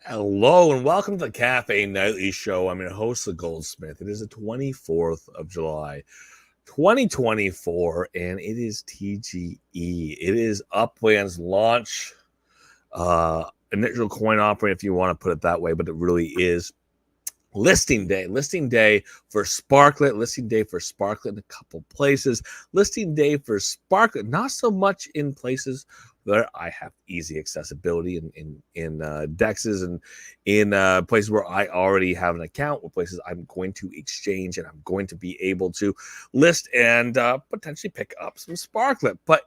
Hello and welcome to the Cafe Nightly Show. I'm your host, the Goldsmith. It is the 24th of July, 2024, and it is TGE. It is Upland's launch, initial coin offering, if you want to put it that way, but it really is listing day for Sparklet, in a couple places, listing day for Sparklet, not so much in places where I have easy accessibility in dexes and in places where I already have an account, or places I'm going to exchange and I'm going to be able to list and potentially pick up some Sparklet. But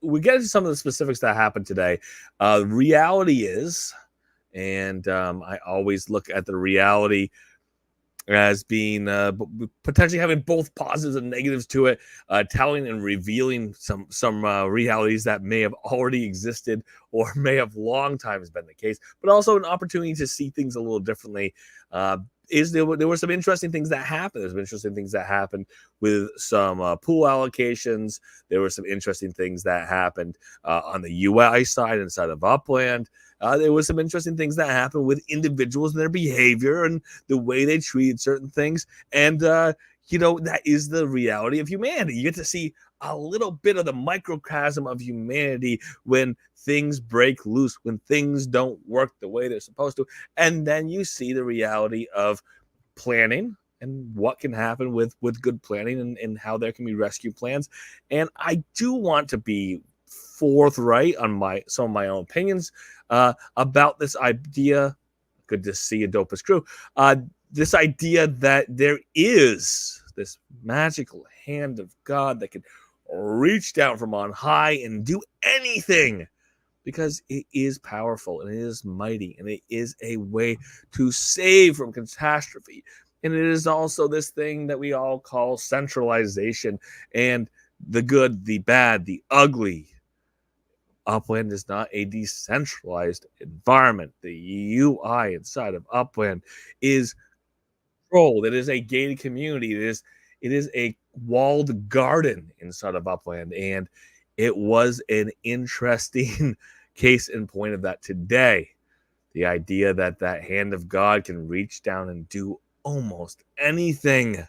we get into some of the specifics that happened today. Reality is, and I always look at the reality as being potentially having both positives and negatives to it, telling and revealing some realities that may have already existed or may have long times been the case, but also an opportunity to see things a little differently. There were some interesting things that happened. There's been interesting things that happened with some pool allocations. There were some interesting things that happened on the UI side inside of Upland. There were some interesting things that happened with individuals and their behavior and the way they treated certain things. And, that is the reality of humanity. You get to see a little bit of the microcosm of humanity when things break loose, when things don't work the way they're supposed to. And then you see the reality of planning and what can happen with good planning and how there can be rescue plans. And I do want to be forthright on some of my own opinions about this idea. Good to see a dopest crew. This idea that there is this magical hand of God that can reach down from on high and do anything, because it is powerful and it is mighty and it is a way to save from catastrophe. And it is also this thing that we all call centralization, and the good, the bad, the ugly. Upland is not a decentralized environment. The UI inside of Upland is controlled. It is a gated community. It is a walled garden inside of Upland, and it was an interesting case in point of that today. The idea that hand of God can reach down and do almost anything.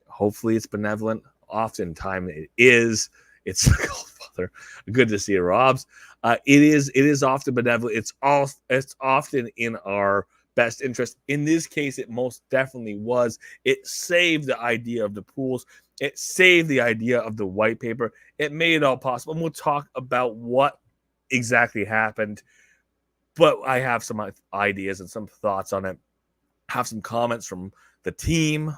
Hopefully it's benevolent. Oftentimes it is. It's Godfather. Good to see you, Robs. It is often benevolent. It's often in our best interest. In this case, it most definitely was. It saved the idea of the pools. It saved the idea of the white paper. It made it all possible. And we'll talk about what exactly happened. But I have some ideas and some thoughts on it. I have some comments from the team.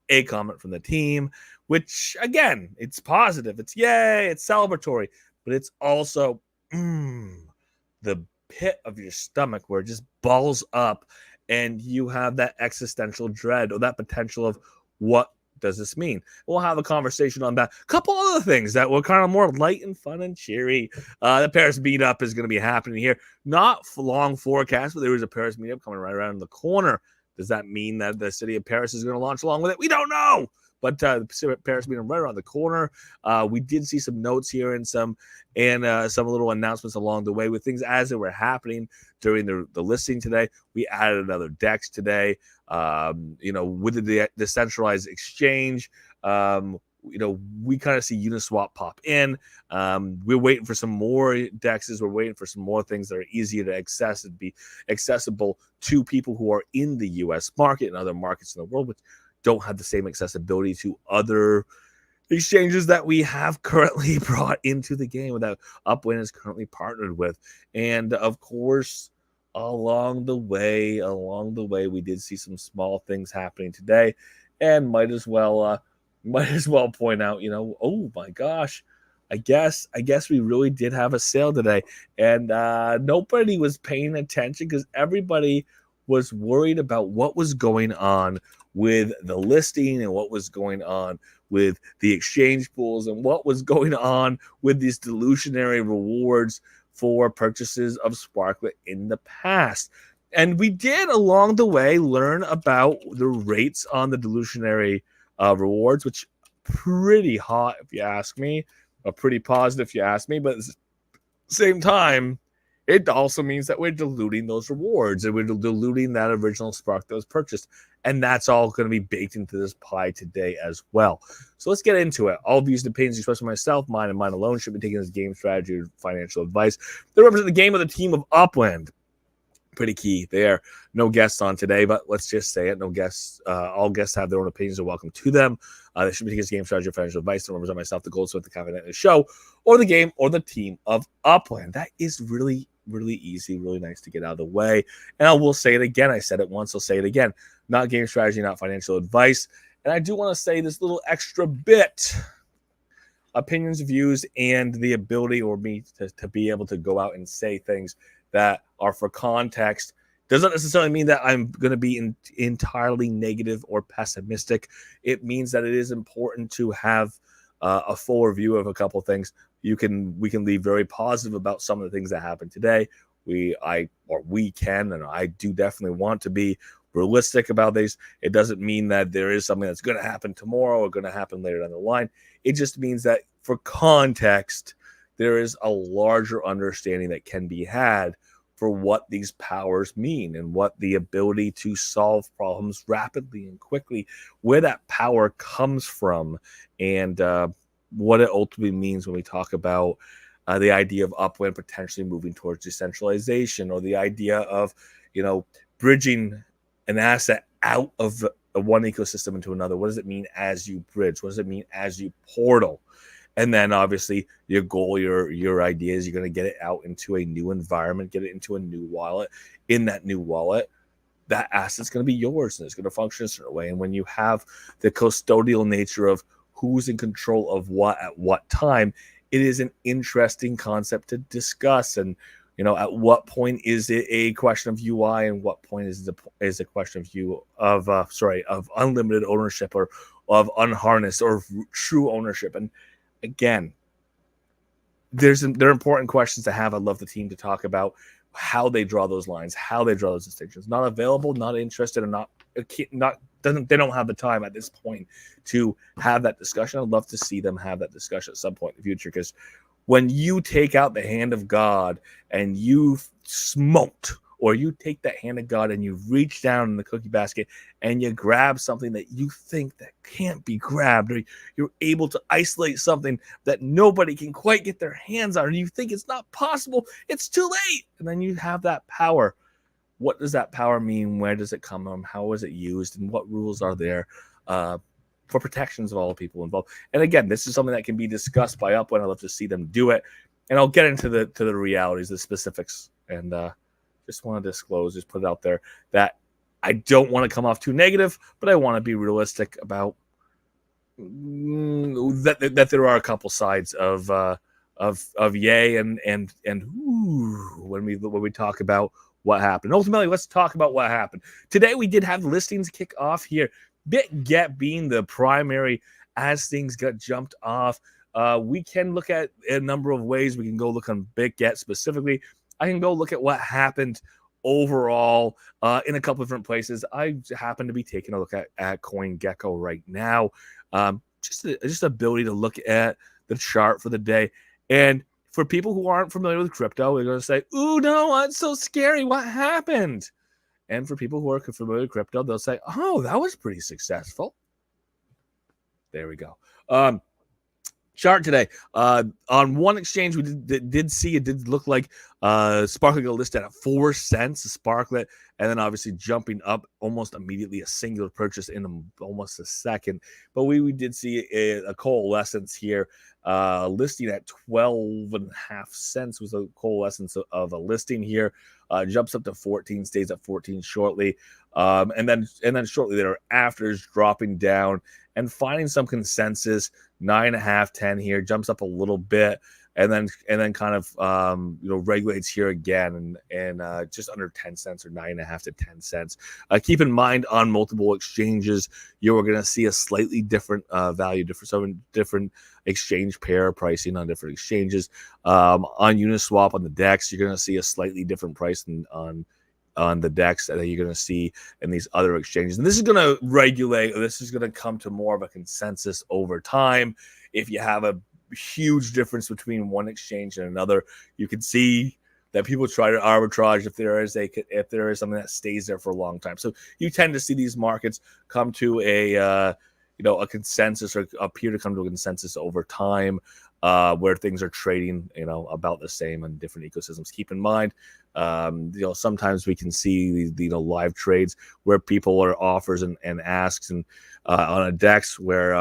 A comment from the team, which, again, it's positive. It's yay. It's celebratory. But it's also the pit of your stomach where it just balls up and you have that existential dread or that potential of what does this mean? We'll have a conversation on that. A couple other things that were kind of more light and fun and cheery. The Paris meetup is going to be happening here. Not long forecast, but there is a Paris meetup coming right around the corner. Does that mean that the city of Paris is going to launch along with it? We don't know. But the Paris meeting right around the corner. We did see some notes here and some little announcements along the way with things as they were happening during the listing today. We added another DEX today. With the decentralized exchange. We kind of see Uniswap pop in. We're waiting for some more DEXs. We're waiting for some more things that are easier to access and be accessible to people who are in the U.S. market and other markets in the world, which don't have the same accessibility to other exchanges that we have currently brought into the game that Upland is currently partnered with. And of course, along the way, we did see some small things happening today, and might as well point out, oh my gosh, I guess we really did have a sale today, and nobody was paying attention because everybody was worried about what was going on with the listing and what was going on with the exchange pools and what was going on with these dilutionary rewards for purchases of Sparklet in the past. And we did along the way learn about the rates on the dilutionary rewards, which pretty hot if you ask me, or pretty positive if you ask me, but at the same time, it also means that we're diluting those rewards and we're diluting that original spark that was purchased. And that's all going to be baked into this pie today as well. So let's get into it. All views and opinions expressed by myself, mine and mine alone, should be taken as game strategy or financial advice. They represent the game of the team of Upland. Pretty key there. No guests on today, but let's just say it. No guests. All guests have their own opinions and welcome to them. They should be taken as game strategy or financial advice. To represent myself, the Goldsmith, the Confident, the show, or the game, or the team of Upland. That is really easy, really nice to get out of the way. And I will say it again. I said it once, I'll say it again. Not game strategy, not financial advice. And I do want to say this little extra bit. Opinions, views, and the ability or me to be able to go out and say things that are for context doesn't necessarily mean that I'm going to be entirely negative or pessimistic. It means that it is important to have a fuller view of a couple of things. We can be very positive about some of the things that happened today. We can, and I do definitely want to be realistic about these. It doesn't mean that there is something that's going to happen tomorrow or going to happen later down the line. It just means that for context, there is a larger understanding that can be had for what these powers mean and what the ability to solve problems rapidly and quickly, where that power comes from, and what it ultimately means when we talk about the idea of Upland potentially moving towards decentralization, or the idea of, bridging an asset out of one ecosystem into another. What does it mean as you bridge? What does it mean as you portal? And then obviously your goal, your idea is you're going to get it out into a new environment, get it into a new wallet. In that new wallet, that asset's going to be yours and it's going to function a certain way. And when you have the custodial nature of who's in control of what at what time, it is an interesting concept to discuss. And at what point is it a question of UI, and what point is a question of unlimited ownership, or of unharnessed or true ownership. And again, there are important questions to have. I'd love the team to talk about how they draw those lines, how they draw those distinctions. Not available, not interested, and they don't have the time at this point to have that discussion. I'd love to see them have that discussion at some point in the future, because when you take out the hand of God and you smoked, or you take that hand of God and you reach down in the cookie basket and you grab something that you think that can't be grabbed, or you're able to isolate something that nobody can quite get their hands on, and you think it's not possible, it's too late. And then you have that power. What does that power mean? Where does it come from? How is it used? And what rules are there for protections of all the people involved? And again, this is something that can be discussed by Upland. I'd love to see them do it. And I'll get into the realities, the specifics, and just want to disclose, just put it out there, that I don't want to come off too negative, but I want to be realistic about that there are a couple sides of yay and ooh, when we talk about what happened. Ultimately, let's talk about what happened. Today we did have listings kick off here. BitGet being the primary as things got jumped off. We can look at a number of ways. We can go look on BitGet specifically. I can go look at what happened overall in a couple of different places. I happen to be taking a look at CoinGecko right now. Just ability to look at the chart for the day. And for people who aren't familiar with crypto, they're going to say, ooh, no, that's so scary. What happened? And for people who are familiar with crypto, they'll say, oh, that was pretty successful. There we go. Chart today. On one exchange, we did see it did look like Sparklet got listed at 4 cents, Sparklet, and then obviously jumping up almost immediately, a singular purchase in almost a second. But we did see a coalescence here, listing at 12.5 cents was a coalescence of a listing here. Jumps up to 14, stays at 14 shortly, and then shortly thereafter is dropping down and finding some consensus. 9.5, 10 here, jumps up a little bit, and then kind of regulates here again and just under 10 cents, or 9.5 to 10 cents. Keep in mind, on multiple exchanges, you're going to see a slightly different value, different exchange pair pricing on different exchanges. On Uniswap, on the DEX, you're going to see a slightly different price on the DEX that you're going to see in these other exchanges. And this is going to regulate, this is going to come to more of a consensus over time. If you have a huge difference between one exchange and another, you can see that people try to arbitrage if there is something that stays there for a long time. So you tend to see these markets come to a consensus, or appear to come to a consensus over time, where things are trading, about the same in different ecosystems. Keep in mind, sometimes we can see these, live trades where people are offers and asks, and on a DEX where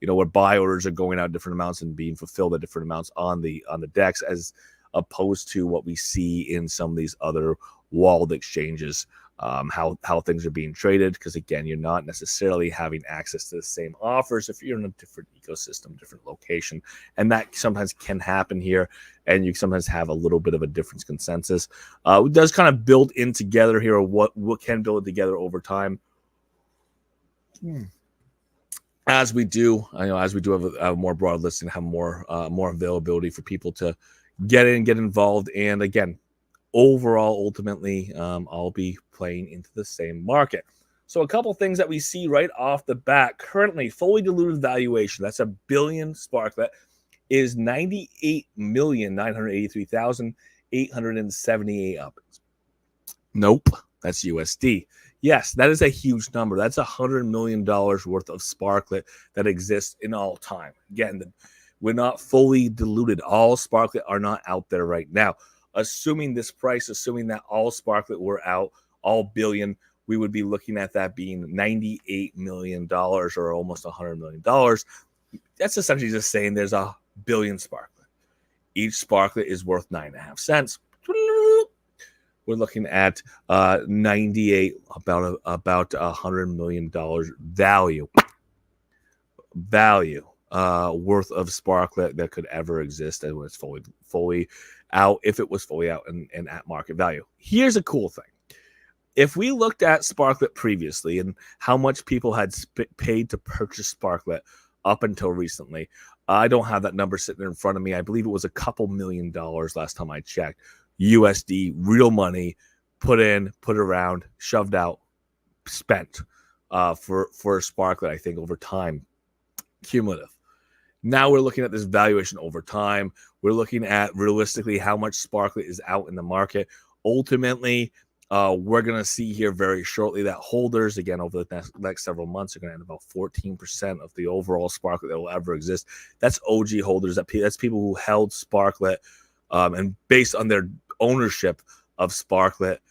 where buy orders are going out different amounts and being fulfilled at different amounts on the DEX, as opposed to what we see in some of these other walled exchanges. How things are being traded, because again, you're not necessarily having access to the same offers if you're in a different ecosystem, different location, and that sometimes can happen here, and you sometimes have a little bit of a different consensus. It does kind of build in together here, or what can build together over time. As we do have a more broad list and have more availability for people to get in, get involved, and again, overall, ultimately, I'll be playing into the same market. So a couple things that we see right off the bat. Currently, fully diluted valuation, that's a billion Sparklet, is 98,983,878 up. Nope, that's USD. Yes, that is a huge number. That's $100 million worth of Sparklet that exists in all time. Again, we're not fully diluted. All Sparklet are not out there right now. Assuming this price, assuming that all Sparklet were out, all billion, we would be looking at that being $98 million, or almost $100 million. That's essentially just saying there's a billion Sparklet. Each Sparklet is worth 9.5 cents. We're looking at 98, about $100 million value worth of Sparklet that could ever exist, and when it's fully out, if it was fully out and at market value. Here's a cool thing. If we looked at Sparklet previously and how much people had paid to purchase Sparklet up until recently, I don't have that number sitting in front of me. I believe it was a couple $1 million last time I checked. USD, real money, put in, put around, shoved out, spent for Sparklet, I think, over time, cumulative. Now we're looking at this valuation over time. We're looking at realistically how much Sparklet is out in the market. Ultimately, we're going to see here very shortly that holders, again, over the next several months, are going to end about 14% of the overall Sparklet that will ever exist. That's OG holders. That's people who held Sparklet, and based on their ownership of Sparklet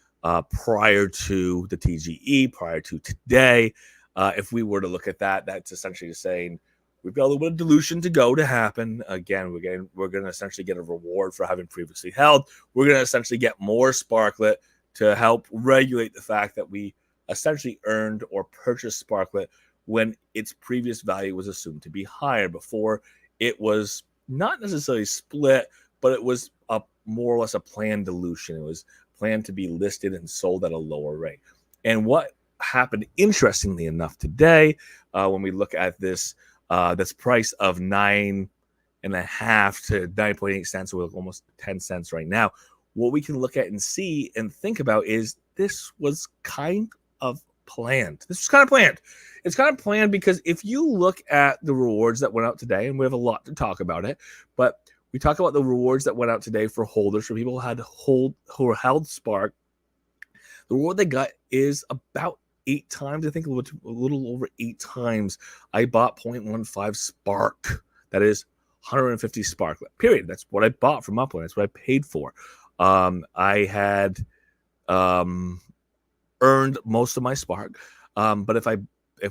prior to the TGE, prior to today. If we were to look at that, that's essentially saying we've got a little bit of dilution to go to happen. Again, we're going to essentially get a reward for having previously held. We're going to essentially get more Sparklet to help regulate the fact that we essentially earned or purchased Sparklet when its previous value was assumed to be higher. Before, it was not necessarily split, but it was a more or less a planned dilution. It was planned to be listed and sold at a lower rate. And what happened, interestingly enough, today, when we look at this price of 9.5 to 9.8 cents, so almost 10 cents right now, what we can look at and see and think about is this was kind of planned. This was kind of planned. It's kind of planned because if you look at the rewards that went out today, and we have a lot to talk about it, but we talk about the rewards that went out today for holders, for people who held Spark. The reward they got is about 8 times. I think a little over 8 times. I bought 0.15 Spark. That is 150 Sparklet. Period. That's what I bought from Upland. That's what I paid for. I had earned most of my Spark. But if I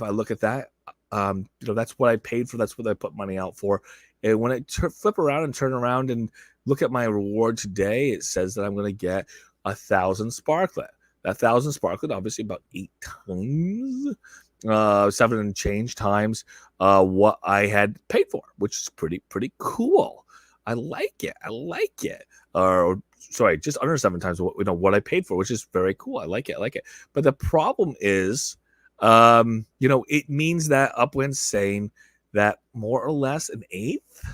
look at that, that's what I paid for. That's what I put money out for. And when I flip around and turn around and look at my reward today, it says that I'm going to get 1,000 Sparklet. That 1,000 Sparklet, obviously about 8 times, 7 and change times what I had paid for, which is pretty cool. I like it. Or sorry, just under 7 times what I paid for, which is very cool. I like it. But the problem is, it means that Upland's saying that more or less an eighth,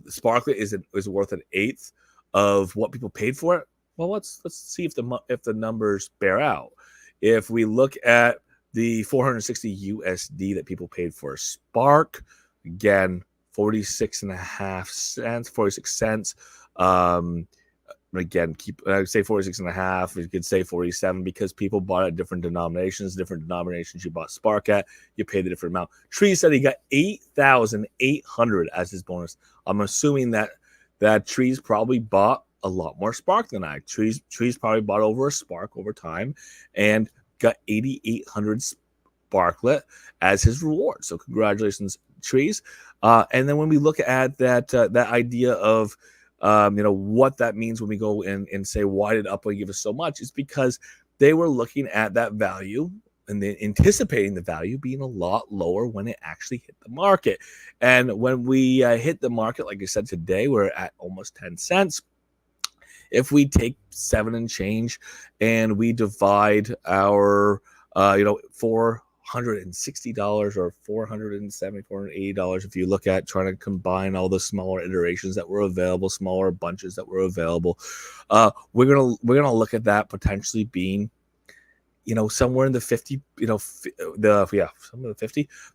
Sparklet is worth an eighth of what people paid for it. Well, let's see if the numbers bear out. If we look at the 460 USD that people paid for Spark, again, 46 cents. Again, I would say 46.5. You could say 47 because people bought at different denominations. Different denominations you bought Spark at, you paid the different amount. Tree said he got 8,800 as his bonus. I'm assuming that Trees probably bought a lot more Spark than I. Trees probably bought over a Spark over time and got 8,800 Sparklet as his reward. So congratulations, Trees. And then when we look at that idea of what that means when we go and say, why did Upway give us so much? It's because they were looking at that value and then anticipating the value being a lot lower when it actually hit the market. And when we hit the market, like I said, today, we're at almost 10 cents. If we take 7 and change and we divide our, $460 or $470, $480, if you look at trying to combine all the smaller iterations that were available, smaller bunches that were available, we're gonna look at that potentially being, somewhere in the 50, some of the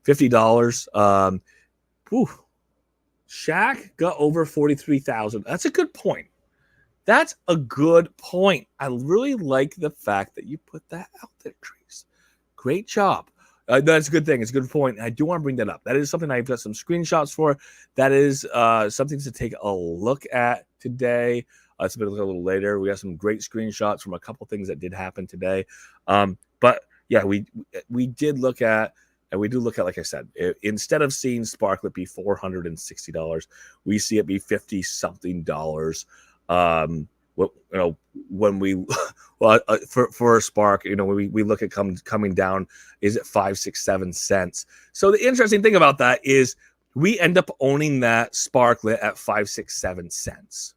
$50. Shaq got over 43,000. That's a good point. That's a good point. I really like the fact that you put that out there, Trees. Great job. That's a good thing. It's a good point. I do want to bring that up. That is something I've got some screenshots for. That is something to take a look at today. It's going to look a little later. We got some great screenshots from a couple things that did happen today. But yeah, we did look at, and we do look at, like I said, instead of seeing Sparklet be $460, we see it be $50-something. When we for a Spark, when we look at coming down, is it 5, 6, 7 cents? So the interesting thing about that is we end up owning that Sparklet at 5, 6, 7 cents.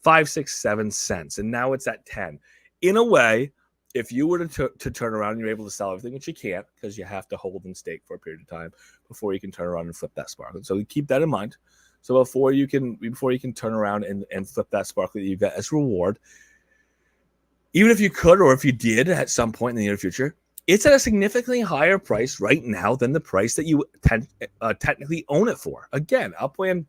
5, 6, 7 cents, and now it's at 10. In a way, if you were to turn around and you're able to sell everything, which you can't because you have to hold and stake for a period of time before you can turn around and flip that Sparklet. So keep that in mind. So before you can turn around and flip that Sparklet that you got as reward, even if you could, or if you did at some point in the near future, it's at a significantly higher price right now than the price that you technically own it for. Again, Upland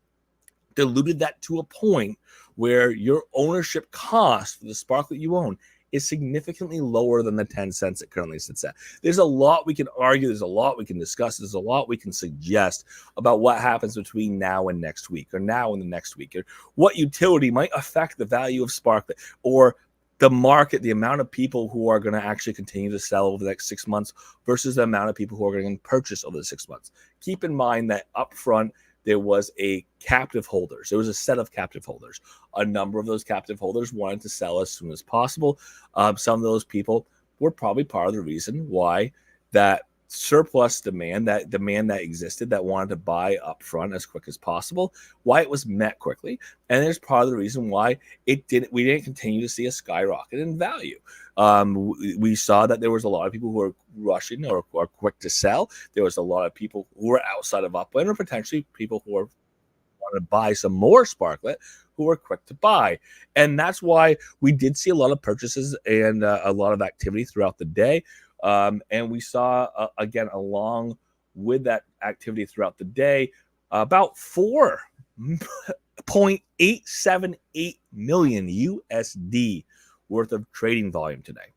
diluted that to a point where your ownership cost for the Sparklet you own is significantly lower than the 10 cents it currently sits at. There's a lot we can argue. There's a lot we can discuss. There's a lot we can suggest about what happens between now and next week, or now and the next week, or what utility might affect the value of Sparklet, or the market, the amount of people who are going to actually continue to sell over the next 6 months versus the amount of people who are going to purchase over the 6 months. Keep in mind that upfront, there was a captive holders. There was a set of captive holders. A number of those captive holders wanted to sell as soon as possible. Some of those people were probably part of the reason why that surplus demand, that demand that existed, that wanted to buy upfront as quick as possible, why it was met quickly. And there's part of the reason why we didn't continue to see a skyrocket in value. We saw that there was a lot of people who were rushing or quick to sell. There was a lot of people who were outside of Upland, or potentially people who want to buy some more Sparklet who were quick to buy. And that's why we did see a lot of purchases and a lot of activity throughout the day. And we saw, again, along with that activity throughout the day, about $4.878 million USD worth of trading volume today.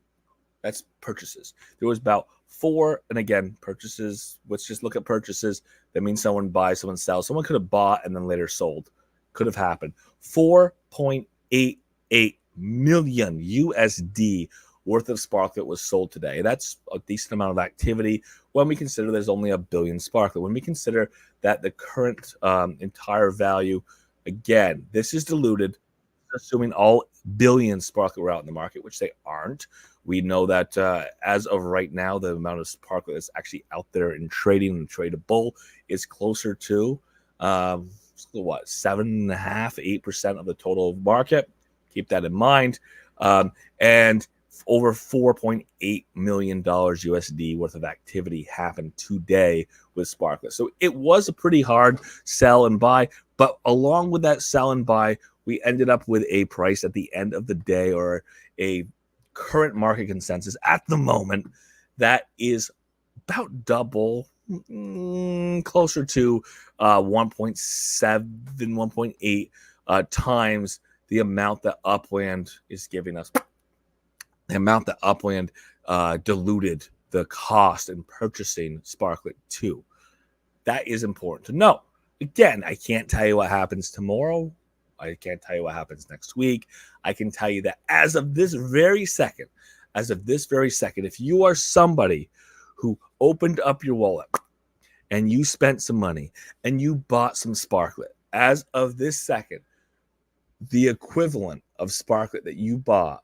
That's purchases. There was about and again, purchases, let's just look at purchases. That means someone buys, someone sells. Someone could have bought and then later sold. Could have happened. 4.88 million USD worth of Sparklet was sold today. That's a decent amount of activity when we consider there's only 1 billion Sparklet. When we consider that the current entire value, again, this is diluted, assuming all billion Sparklet were out in the market, which they aren't. We know that as of right now, the amount of Sparklet that's actually out there in trading and tradable is closer to 7.5%, 8% of the total market. Keep that in mind. And over $4.8 million USD worth of activity happened today with Sparklet. So it was a pretty hard sell and buy, but along with that sell and buy, we ended up with a price at the end of the day, or a current market consensus at the moment, that is about double, closer to 1.7, 1.8 times the amount that Upland is giving us, the amount that Upland diluted the cost in purchasing Sparklet 2. That is important to know. Again, I can't tell you what happens tomorrow. I can't tell you what happens next week. I can tell you that as of this very second, if you are somebody who opened up your wallet and you spent some money and you bought some Sparklet, as of this second, the equivalent of Sparklet that you bought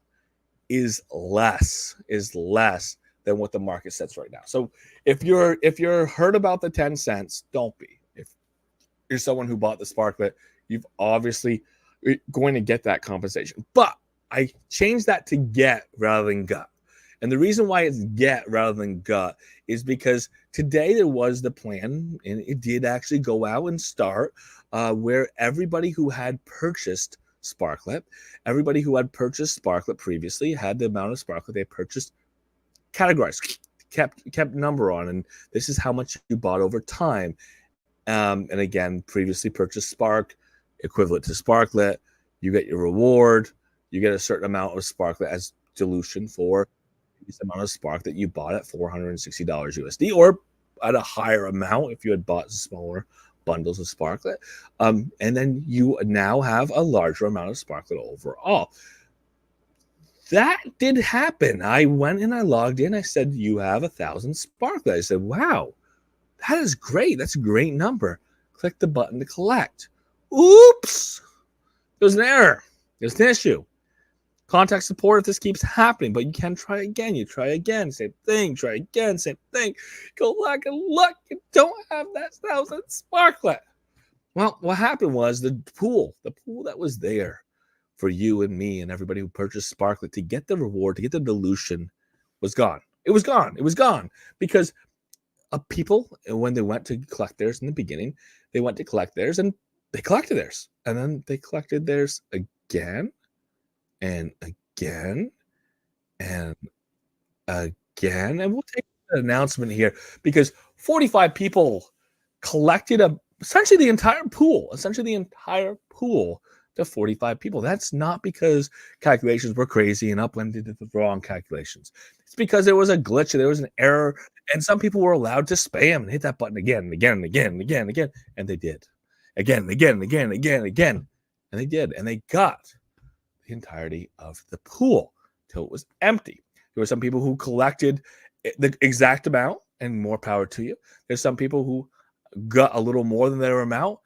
is less than what the market sets right now. So if you're hurt about the 10 cents, don't be. If you're someone who bought the Sparklet, you've obviously going to get that compensation. But I changed that to get rather than gut. And the reason why it's get rather than gut is because today there was the plan, and it did actually go out and start where everybody who had purchased Sparklet, everybody who had purchased Sparklet previously had the amount of Sparklet they purchased categorized, kept number on, and this is how much you bought over time. And again, previously purchased Spark, equivalent to Sparklet, you get your reward, you get a certain amount of Sparklet as dilution for this amount of Spark that you bought at $460 USD, or at a higher amount if you had bought smaller bundles of Sparklet. And then you now have a larger amount of Sparklet overall. That did happen. I went and I logged in. I said, you have 1,000 Sparklet. I said, wow, that is great. That's a great number. Click the button to collect. Oops. There's an error. There's an issue. Contact support if this keeps happening, but you can try again. You try again, same thing. Try again, same thing. Go back and look. You don't have that 1,000 Sparklet. Well, what happened was the pool that was there for you and me and everybody who purchased Sparklet to get the reward, to get the dilution, was gone. It was gone. It was gone because people, when they went to collect theirs in the beginning, they went to collect theirs and they collected theirs. And then they collected theirs again and again and again. And we'll take an announcement here because 45 people collected essentially the entire pool to 45 people. That's not because calculations were crazy and Upland did the wrong calculations. It's because there was a glitch, there was an error, and some people were allowed to spam and hit that button again and again and again and again and again. And they did. Again and again and again and again and again. And they did. And they got the entirety of the pool till it was empty. There were some people who collected the exact amount, and more power to you. There's some people who got a little more than their amount.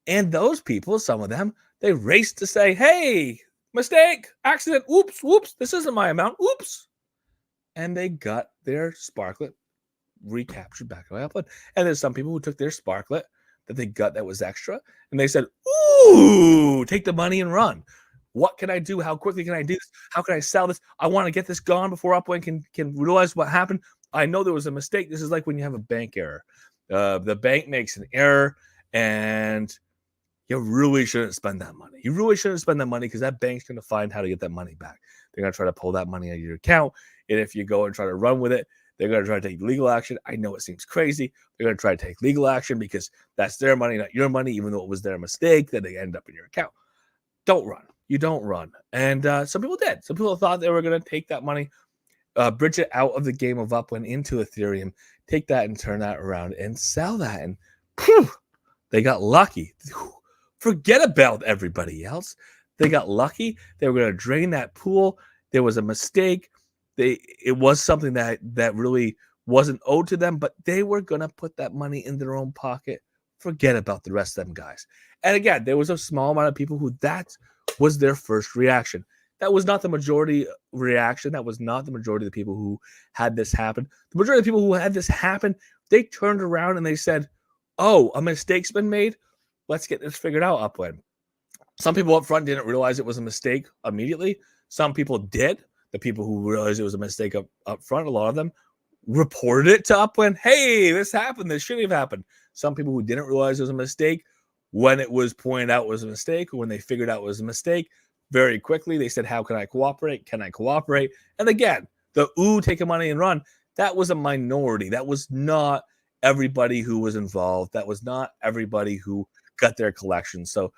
And those people, some of them, they raced to say, hey, mistake, accident, whoops, this isn't my amount, oops. And they got their Sparklet recaptured back by Upland. And there's some people who took their Sparklet that they got that was extra, and they said, ooh, take the money and run. What can I do? How quickly can I do this? How can I sell this? I want to get this gone before Upland can realize what happened. I know there was a mistake. This is like when you have a bank error. The bank makes an error, and you really shouldn't spend that money. You really shouldn't spend that money because that bank's going to find how to get that money back. They're going to try to pull that money out of your account. And if you go and try to run with it, they're going to try to take legal action. I know it seems crazy. They're going to try to take legal action because that's their money, not your money, even though it was their mistake that they end up in your account. Don't run. You don't run. And some people did. Some people thought they were going to take that money, bridge it out of the game of Upland into Ethereum, take that and turn that around and sell that. And whew, they got lucky. Forget about everybody else. They got lucky. They were going to drain that pool. There was a mistake. It was something that really wasn't owed to them, but they were going to put that money in their own pocket. Forget about the rest of them guys. And again, there was a small amount of people who that was their first reaction. That was not the majority reaction. That was not the majority of the people who had this happen. The majority of the people who had this happen, they turned around and they said, oh, a mistake's been made. Let's get this figured out, Upland. Some people up front didn't realize it was a mistake immediately. Some people did. The people who realized it was a mistake up front, a lot of them reported it to Upland. Hey, this happened. This shouldn't have happened. Some people who didn't realize it was a mistake, when it was pointed out it was a mistake, or when they figured out it was a mistake, very quickly they said, how can I cooperate? Can I cooperate? And again, the take the money and run, that was a minority. That was not everybody who was involved. That was not everybody who got their collection. So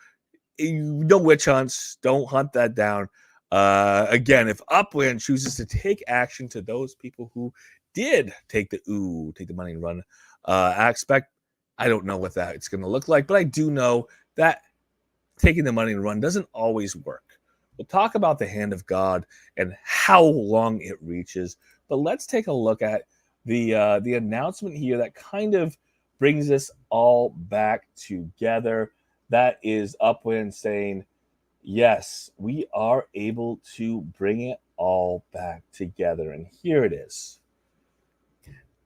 no witch hunts. Don't hunt that down. Again, if Upland chooses to take action to those people who did take the money and run aspect, I don't know what that it's going to look like, but I do know that taking the money and run doesn't always work. We'll talk about the hand of God and how long it reaches, but let's take a look at the announcement here that kind of brings us all back together. That is Upland saying, yes, we are able to bring it all back together. And here it is.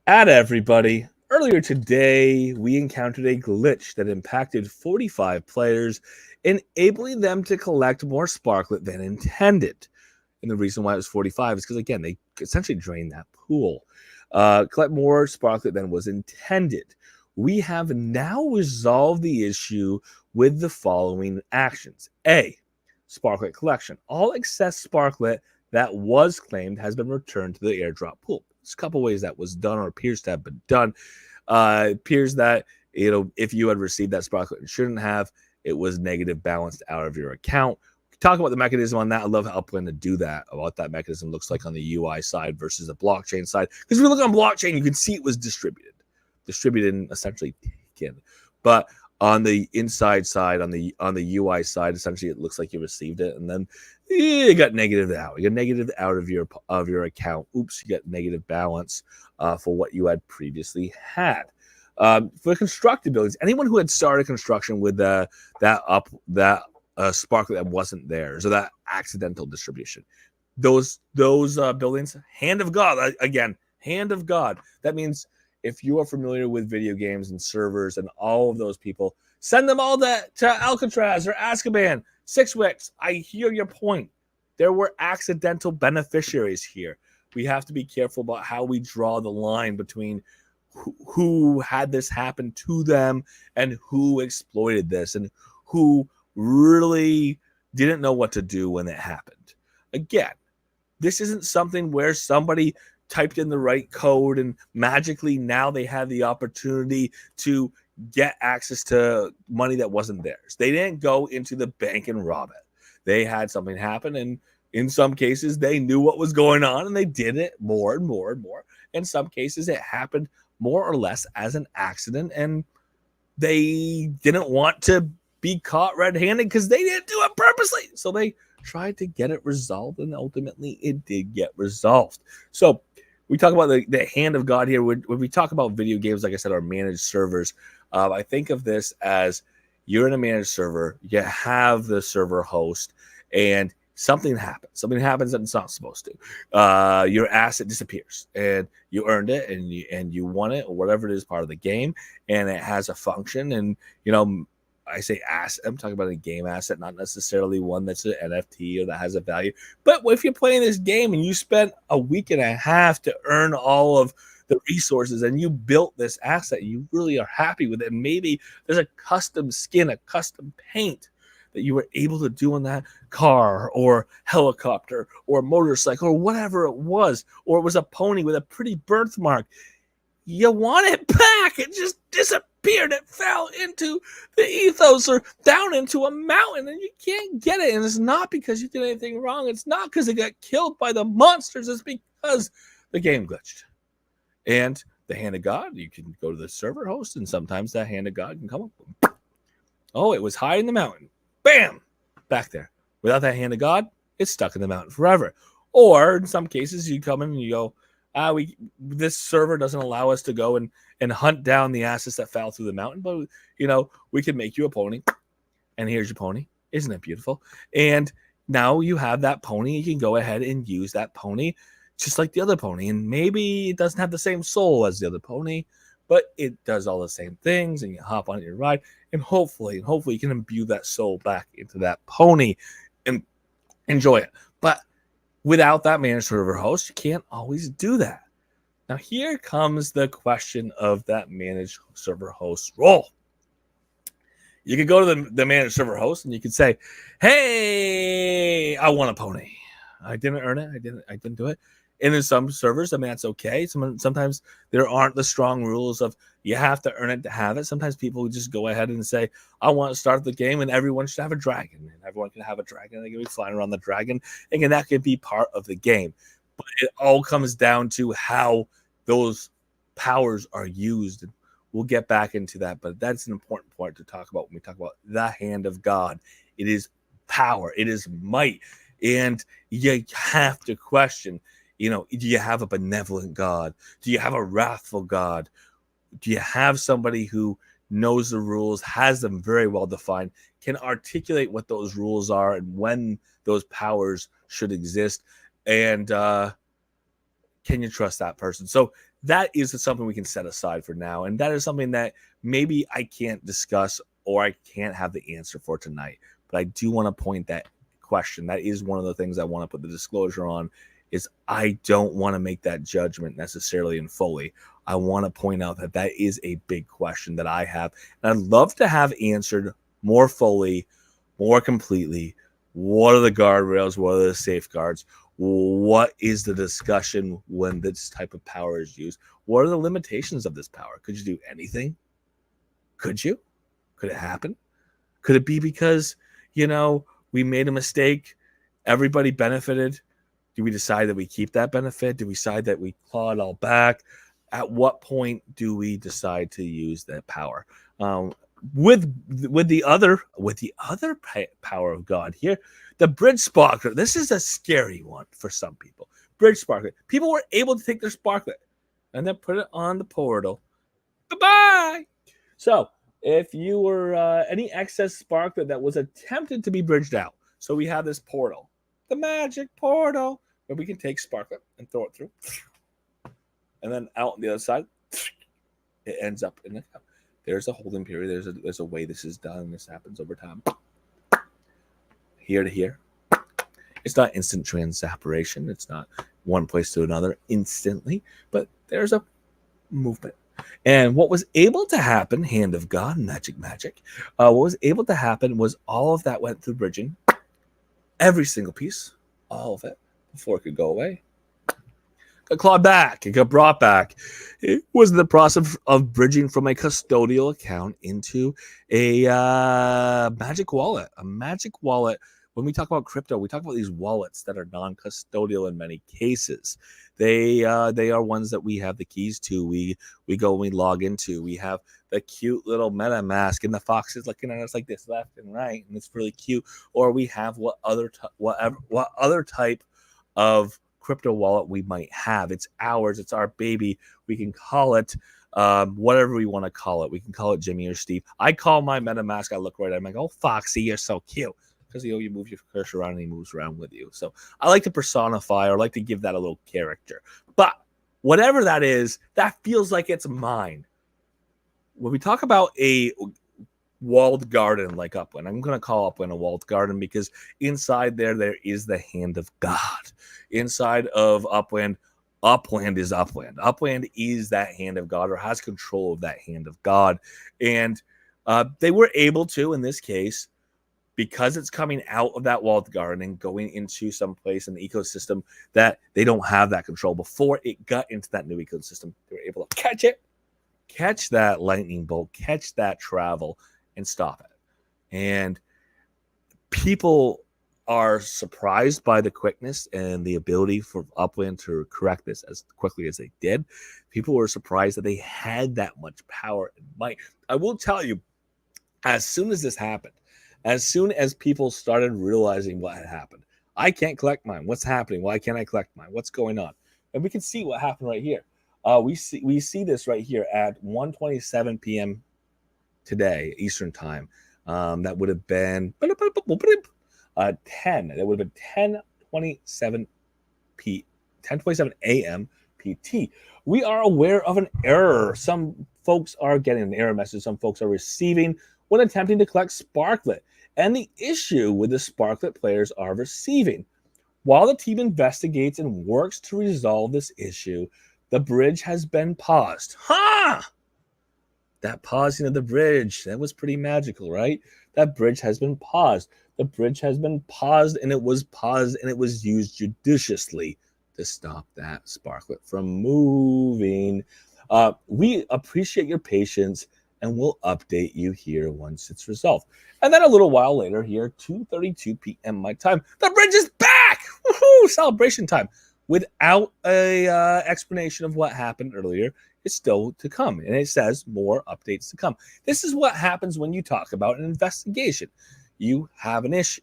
At everybody, earlier today, we encountered a glitch that impacted 45 players, enabling them to collect more Sparklet than intended. And the reason why it was 45 is because, again, they essentially drained that pool. Collect more Sparklet than was intended. We have now resolved the issue with the following actions. A, Sparklet collection. All excess Sparklet that was claimed has been returned to the airdrop pool. There's a couple ways that was done or appears to have been done. Appears that, if you had received that Sparklet and shouldn't have, it was negative balanced out of your account. Talk about the mechanism on that. I love how Upland to do that, what that mechanism looks like on the UI side versus the blockchain side. Because if you look on blockchain, you can see it was distributed and essentially taken. But on the inside side, on the UI side, essentially it looks like you received it, and then you got negative out. You got negative out of your account. Oops, you got negative balance for what you had previously had. For constructed buildings, anyone who had started construction with that Sparklet that wasn't there, so that accidental distribution, those buildings, hand of God again, hand of God. That means if you are familiar with video games and servers and all of those people, send them all to Alcatraz or Azkaban. 6 Wicks, I hear your point. There were accidental beneficiaries here. We have to be careful about how we draw the line between who had this happen to them and who exploited this and who really didn't know what to do when it happened. Again, this isn't something where somebody typed in the right code and magically now they have the opportunity to get access to money that wasn't theirs. They didn't go into the bank and rob it. They had something happen, and in some cases they knew what was going on and they did it more and more and more. In some cases it happened more or less as an accident, and they didn't want to be caught red-handed because they didn't do it purposely. So they tried to get it resolved, and ultimately it did get resolved. So we talk about the hand of God here. When we talk about video games, like I said, our managed servers, I think of this as you're in a managed server, you have the server host, and something happens. Something happens that it's not supposed to. Your asset disappears, and you earned it, and you won it, or whatever it is, part of the game, and it has a function. And I say asset, I'm talking about a game asset, not necessarily one that's an NFT or that has a value. But if you're playing this game and you spent a week and a half to earn all of the resources and you built this asset, you really are happy with it. And maybe there's a custom skin, a custom paint that you were able to do on that car or helicopter or motorcycle or whatever it was, or it was a pony with a pretty birthmark. You want it back. It just disappeared. It fell into the ethos or down into a mountain, and you can't get it. And it's not because you did anything wrong. It's not because it got killed by the monsters. It's because the game glitched. And the hand of God, you can go to the server host, and sometimes that hand of God can come up. Oh, it was high in the mountain. Bam! Back there. Without that hand of God, it's stuck in the mountain forever. Or in some cases, you come in and you go, this server doesn't allow us to go and hunt down the assets that fell through the mountain, but we can make you a pony, and here's your pony. Isn't it beautiful? And now you have that pony. You can go ahead and use that pony just like the other pony, and maybe it doesn't have the same soul as the other pony, but it does all the same things, and you hop on your ride, and hopefully you can imbue that soul back into that pony and enjoy it. But without that managed server host, you can't always do that. Now, here comes the question of that managed server host role. You could go to the managed server host and you could say, hey, I want a pony. I didn't earn it. I didn't do it. And in some servers, I mean, that's okay. Sometimes there aren't the strong rules of you have to earn it to have it. Sometimes people just go ahead and say, I want to start the game and everyone should have a dragon. And everyone can have a dragon. They can be flying around the dragon. And that could be part of the game. But it all comes down to how those powers are used. And we'll get back into that. But that's an important point to talk about when we talk about the hand of God. It is power. It is might. And you have to question, do you have a benevolent God? Do you have a wrathful God? Do you have somebody who knows the rules, has them very well defined, can articulate what those rules are and when those powers should exist? And can you trust that person? So that is something we can set aside for now. And that is something that maybe I can't discuss or I can't have the answer for tonight. But I do want to point that question. That is one of the things I want to put the disclosure on, is I don't want to make that judgment necessarily and fully. I want to point out that that is a big question that I have. And I'd love to have answered more fully, more completely. What are the guardrails? What are the safeguards? What is the discussion when this type of power is used? What are the limitations of this power? Could you do anything? Could you? Could it happen? Could it be because, we made a mistake, everybody benefited? Do we decide that we keep that benefit? Do we decide that we claw it all back? At what point do we decide to use that power? With the other power of God here, the bridge sparkler. This is a scary one for some people. Bridge sparkler. People were able to take their sparklet and then put it on the portal. Goodbye. So if you were any excess sparklet that was attempted to be bridged out, so we have this portal, the magic portal, where we can take sparklet and throw it through, and then out on the other side, it ends up in the cup. There's a holding period. There's a way this is done. This happens over time. Here to here. It's not instant transapparition. It's not one place to another instantly, but there's a movement. And what was able to happen, hand of God, magic, what was able to happen was all of that went through bridging. Every single piece, all of it, before it could go away. Got clawed back. It got brought back. It was the process of bridging from a custodial account into a magic wallet. A magic wallet. When we talk about crypto, we talk about these wallets that are non-custodial in many cases. They are ones that we have the keys to. We go and we log into. We have the cute little MetaMask, and the fox is looking at us like this, left and right, and it's really cute. Or we have what other type of crypto wallet we might have. It's ours. It's our baby. We can call it whatever we want to call it. We can call it Jimmy or Steve. I call my MetaMask. I look right at it. I'm like, oh, Foxy, you're so cute. Because you move your cursor around and he moves around with you. So I like to personify or like to give that a little character. But whatever that is, that feels like it's mine. When we talk about a walled garden like Upland, I'm going to call Upland a walled garden because inside there is the hand of God. Inside of Upland is Upland. Upland is that hand of God, or has control of that hand of God. And they were able to, in this case, because it's coming out of that walled garden and going into some place in the ecosystem that they don't have that control. Before it got into that new ecosystem, they were able to catch that lightning bolt, catch that travel, and stop it. And people are surprised by the quickness and the ability for Upland to correct this as quickly as they did. People were surprised that they had that much power and might. I will tell you, as soon as this happened, as soon as people started realizing what had happened, I can't collect mine. What's happening? Why can't I collect mine? What's going on? And we can see what happened right here. We see this right here at 1:27 p.m. today, Eastern time. That would have been 10. That would have been 10:27 a.m. PT. We are aware of an error. Some folks are getting an error message. Some folks are receiving when attempting to collect Sparklet. And the issue with the Sparklet players are receiving. While the team investigates and works to resolve this issue, the bridge has been paused. That pausing of the bridge, that was pretty magical, right? That bridge has been paused. The bridge has been paused, and it was used judiciously to stop that sparklet from moving. We appreciate your patience, and we'll update you here once it's resolved. And then a little while later here, 2:32 p.m. my time, the bridge is back! Woohoo! Celebration time. Without a explanation of what happened earlier, it's still to come. And it says more updates to come. This is what happens when you talk about an investigation. You have an issue.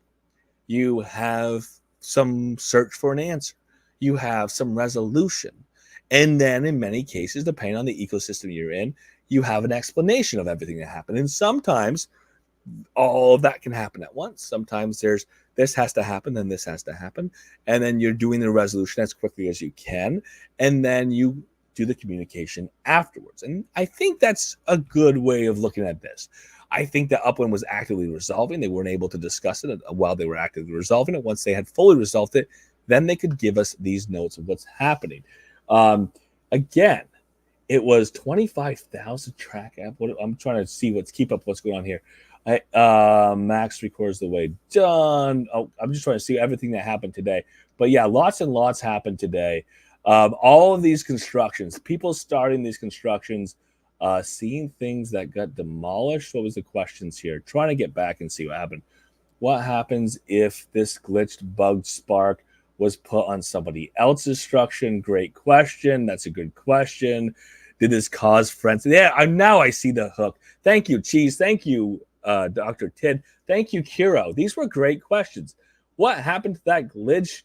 You have some search for an answer. You have some resolution. And then in many cases, depending on the ecosystem you're in, you have an explanation of everything that happened. And sometimes all of that can happen at once. Sometimes there's this has to happen, then this has to happen. And then you're doing the resolution as quickly as you can. And then you do the communication afterwards. And I think that's a good way of looking at this. I think that Upland was actively resolving. They weren't able to discuss it while they were actively resolving it. Once they had fully resolved it, then they could give us these notes of what's happening. Again, it was 25,000 track app. I'm trying to keep up what's going on here. Max records the way done. Oh, I'm just trying to see everything that happened today. But yeah, lots and lots happened today. All of these constructions, people starting these constructions, seeing things that got demolished. What was the questions here? Trying to get back and see what happened. What happens if this glitched bugged spark was put on somebody else's structure? Great question. That's a good question. Did this cause friends? Yeah, now I see the hook. Thank you, Cheese. Thank you, Dr. Tid. Thank you, Kiro. These were great questions. What happened to that glitch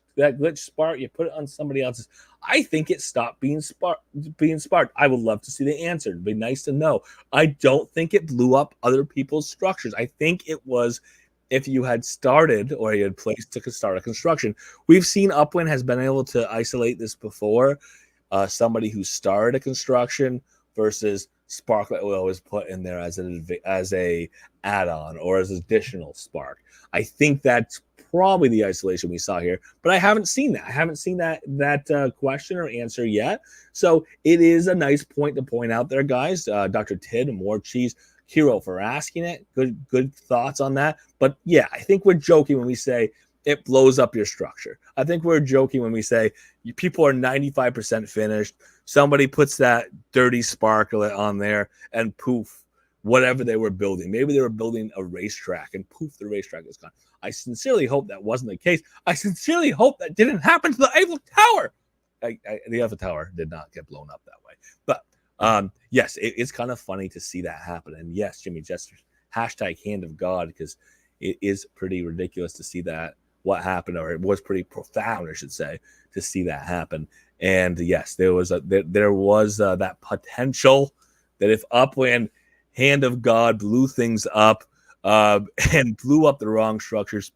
spark? You put it on somebody else's. I think it stopped being sparked. I would love to see the answer. It'd be nice to know. I don't think it blew up other people's structures. I think it was if you had started or you had placed to start a construction. We've seen Upwind has been able to isolate this before. Somebody who started a construction versus sparklet oil was put in there as a add-on or as additional spark. I think that's probably the isolation we saw here, but I haven't seen that. I haven't seen that question or answer yet. So it is a nice point to point out there, guys. Dr. Tid, more cheese. Hero for asking it. Good thoughts on that. But yeah, I think we're joking when we say it blows up your structure. I think we're joking when we say people are 95% finished. Somebody puts that dirty sparklet on there and poof, whatever they were building. Maybe they were building a racetrack and poof, the racetrack is gone. I sincerely hope that wasn't the case. I sincerely hope that didn't happen to the Eiffel Tower. The Eiffel Tower did not get blown up that way. But yes, it's kind of funny to see that happen. And yes, Jimmy Jester, hashtag hand of God, because it is pretty ridiculous to see that what happened, or it was pretty profound, I should say, to see that happen. And yes, there was that potential that if Upland hand of God blew things up and blew up the wrong structures,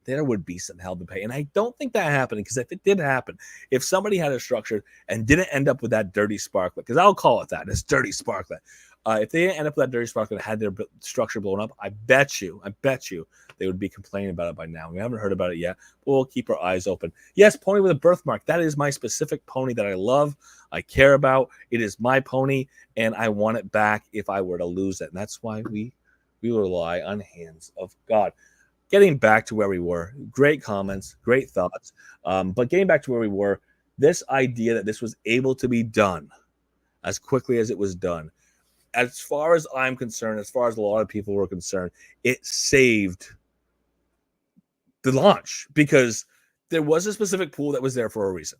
there would be some hell to pay. And I don't think that happened, because if it did happen, if somebody had a structure and didn't end up with that dirty sparklet, because I'll call it that, this dirty sparklet, if they didn't end up with that dirty sparklet and had their structure blown up, I bet you they would be complaining about it by now. We haven't heard about it yet, but we'll keep our eyes open. Yes, pony with a birthmark. That is my specific pony that I love, I care about. It is my pony, and I want it back if I were to lose it. And that's why we rely on hands of God. Getting back to where we were, great comments, great thoughts. But getting back to where we were, this idea that this was able to be done as quickly as it was done, as far as I'm concerned, as far as a lot of people were concerned, it saved the launch, because there was a specific pool that was there for a reason.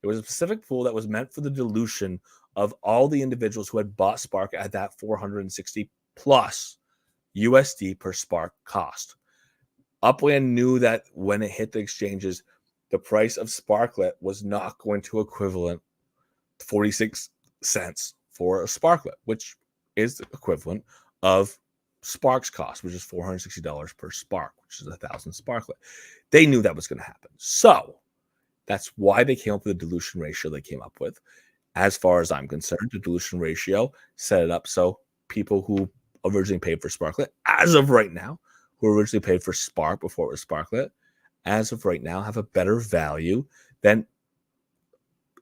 There was a specific pool that was meant for the dilution of all the individuals who had bought Spark at that 460 plus USD per Spark cost. Upland knew that when it hit the exchanges, the price of Sparklet was not going to equivalent 46 cents for a Sparklet, which is the equivalent of Spark's cost, which is $460 per Spark, which is 1,000 Sparklet. They knew that was going to happen. So that's why they came up with the dilution ratio they came up with. As far as I'm concerned, the dilution ratio set it up so people who originally paid for Sparklet, as of right now, who originally paid for Spark before it was Sparklet, as of right now, have a better value than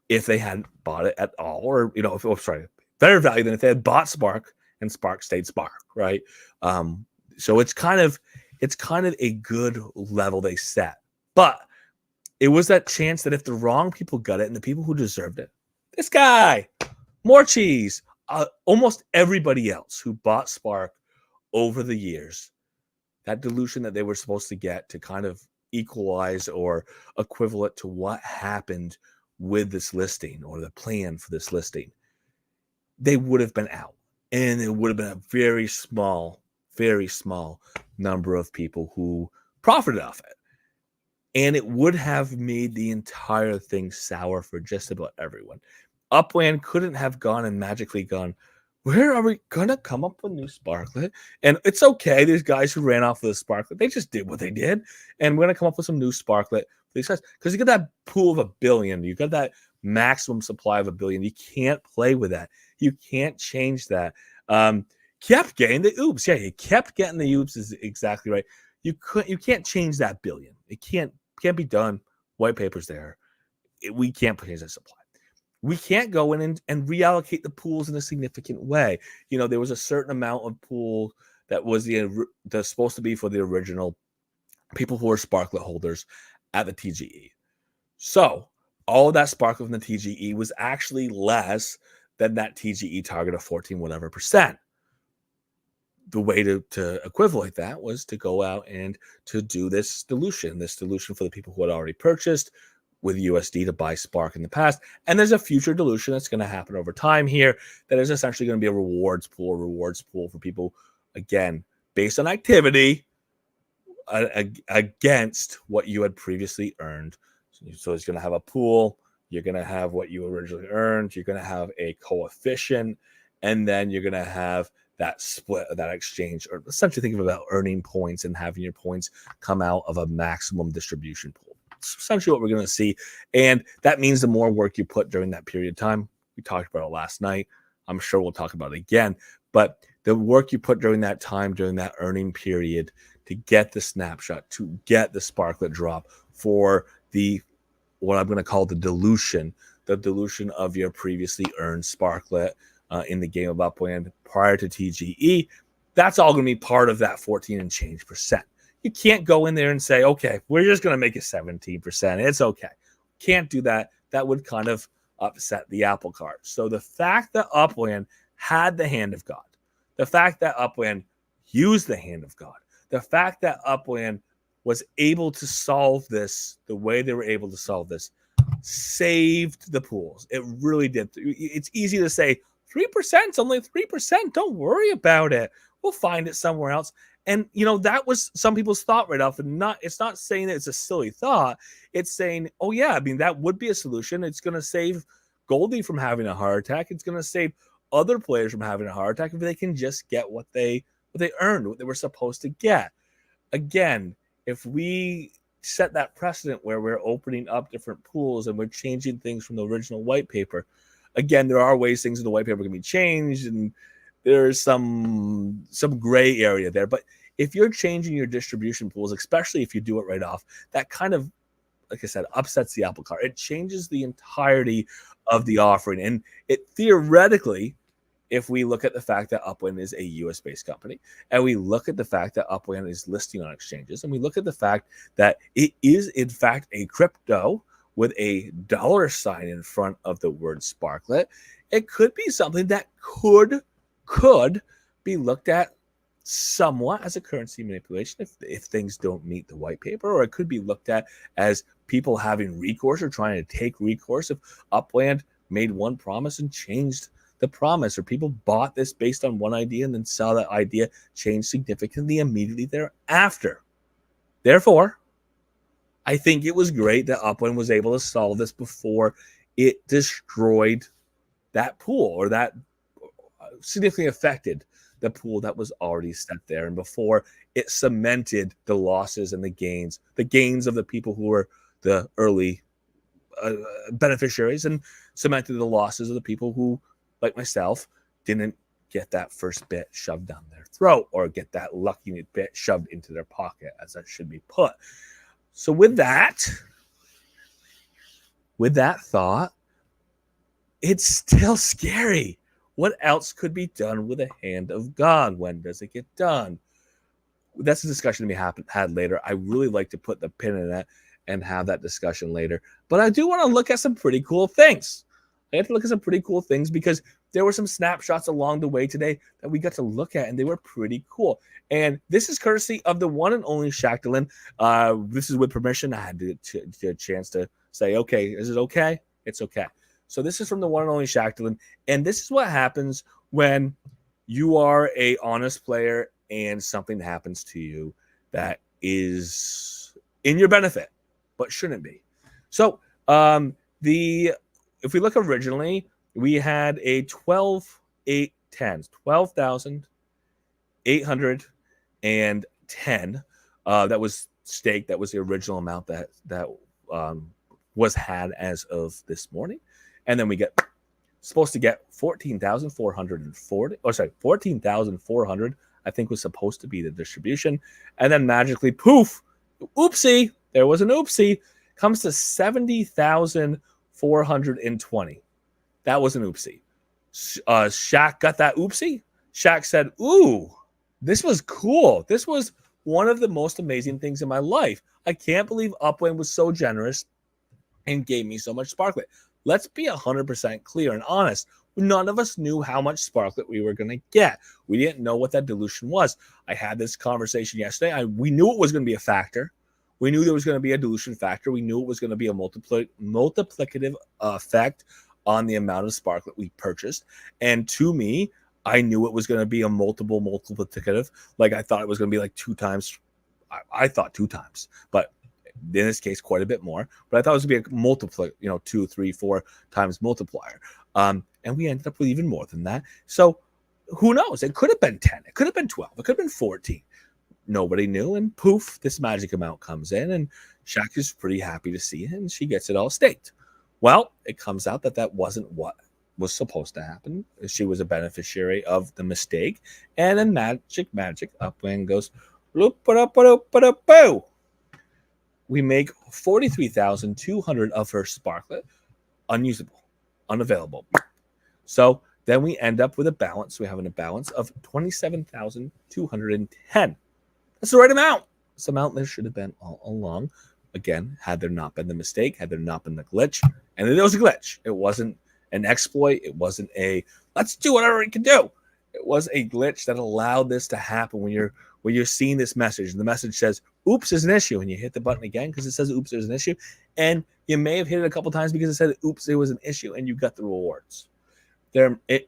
if they hadn't bought it at all, or better value than if they had bought Spark and Spark stayed Spark, right? So it's kind of a good level they set. But It was that chance that if the wrong people got it and the people who deserved it, this guy, more cheese, almost everybody else who bought Spark over the years, that dilution that they were supposed to get to kind of equalize or equivalent to what happened with this listing or the plan for this listing, they would have been out. And it would have been a very small number of people who profited off it. And it would have made the entire thing sour for just about everyone. Upland couldn't have gone and magically gone, where are we going to come up with new Sparklet? And it's okay. There's guys who ran off with a Sparklet. They just did what they did. And we're going to come up with some new Sparklet for these guys. Because you got that pool of 1 billion. You got that maximum supply of 1 billion. You can't play with that. You can't change that. Kept getting the oops. Yeah, you kept getting the oops is exactly right. You can't change that billion. It can't be done. White paper's there. We can't change that supply. We can't go in and reallocate the pools in a significant way. You know, there was a certain amount of pool that was that's supposed to be for the original people who are Sparklet holders at the TGE. So all of that Sparklet from the TGE was actually less than that TGE target of 14 whatever percent. The way to equivalent that was to go out and to do this dilution for the people who had already purchased with USD to buy Spark in the past. And there's a future dilution that's going to happen over time here that is essentially going to be a rewards pool for people, again, based on activity against what you had previously earned. So it's going to have a pool. You're going to have what you originally earned. You're going to have a coefficient. And then you're going to have that split of that exchange, or essentially think about earning points and having your points come out of a maximum distribution pool. It's essentially what we're going to see. And that means the more work you put during that period of time, we talked about it last night. I'm sure we'll talk about it again, but the work you put during that time, during that earning period to get the snapshot, to get the Sparklet drop for what I'm going to call the dilution of your previously earned Sparklet in the game of Upland prior to TGE, that's all going to be part of that 14 and change percent. You can't go in there and say, okay, we're just going to make it 17%. It's okay. Can't do that. That would kind of upset the apple cart. So the fact that Upland had the hand of God, the fact that Upland used the hand of God, the fact that Upland was able to solve this the way they were able to solve this, saved the pools. It really did. It's easy to say, 3%, it's only 3%. Don't worry about it. We'll find it somewhere else. And, you know, that was some people's thought right off. And it's not saying that it's a silly thought. It's saying, oh, yeah, I mean, that would be a solution. It's going to save Goldie from having a heart attack. It's going to save other players from having a heart attack if they can just get what they earned, what they were supposed to get. Again, if we set that precedent where we're opening up different pools and we're changing things from the original white paper, again, there are ways things in the white paper can be changed, and there's some gray area there. But if you're changing your distribution pools, especially if you do it right off, that kind of, like I said, upsets the apple cart. It changes the entirety of the offering. And it theoretically, if we look at the fact that Upland is a US-based company, and we look at the fact that Upland is listing on exchanges, and we look at the fact that it is, in fact, a crypto with a dollar sign in front of the word Sparklet, it could be something that could be looked at somewhat as a currency manipulation if things don't meet the white paper, or it could be looked at as people having recourse or trying to take recourse if Upland made one promise and changed the promise, or people bought this based on one idea and then saw that idea change significantly immediately thereafter. Therefore, I think it was great that Upland was able to solve this before it destroyed that pool, or that significantly affected the pool that was already set there, and before it cemented the losses and the gains of the people who were the early beneficiaries, and cemented the losses of the people who, like myself, didn't get that first bit shoved down their throat, or get that lucky bit shoved into their pocket, as that should be put. So with that thought, it's still scary. What else could be done with a hand of God? When does it get done? That's a discussion to be had later. I really like to put the pin in that and have that discussion later. But I do want to look at some pretty cool things. I have to look at some pretty cool things because there were some snapshots along the way today that we got to look at, and they were pretty cool. And this is courtesy of the one and only Shacklin. This is with permission. I had to get a chance to say, okay, is it okay? It's okay. So this is from the one and only Shacklin. And this is what happens when you are a honest player and something happens to you that is in your benefit, but shouldn't be. So if we look originally, we had a 12,810 that was staked. That was the original amount that was had as of this morning. And then we get supposed to get 14,440. Oh, sorry, 14,400. I think was supposed to be the distribution. And then magically, poof, oopsie, there was an oopsie, comes to 70,420. That was an oopsie. Shaq got that oopsie. Shaq said, ooh, this was cool. This was one of the most amazing things in my life. I can't believe Upwind was so generous and gave me so much Sparklet. Let's be 100% clear and honest. None of us knew how much Sparklet we were going to get. We didn't know what that dilution was. I had this conversation yesterday. We knew it was going to be a factor. We knew there was going to be a dilution factor. We knew it was going to be a multiplicative effect on the amount of Sparklet we purchased. And to me, I knew it was going to be a multiplicative. Like I thought it was going to be like 2 times. I thought 2 times, but in this case, quite a bit more. But I thought it was going to be a multiplier, 2, 3, 4 times multiplier. And we ended up with even more than that. So who knows? It could have been 10. It could have been 12. It could have been 14. Nobody knew. And poof, this magic amount comes in. And Shaq is pretty happy to see it. And she gets it all staked. Well, it comes out that wasn't what was supposed to happen. She was a beneficiary of the mistake. And then magic, Upwind goes, boo. We make 43,200 of her Sparklet unusable, unavailable. So then we end up with a balance. We have a balance of 27,210. That's the right amount. It's the amount there should have been all along. Again, had there not been the mistake, had there not been the glitch, and it was a glitch. It wasn't an exploit. It wasn't a let's do whatever we can do. It was a glitch that allowed this to happen when you're seeing this message. And the message says, oops, there's an issue. And you hit the button again because it says, oops, there's an issue. And you may have hit it a couple times because it said, oops, there was an issue, and you got the rewards.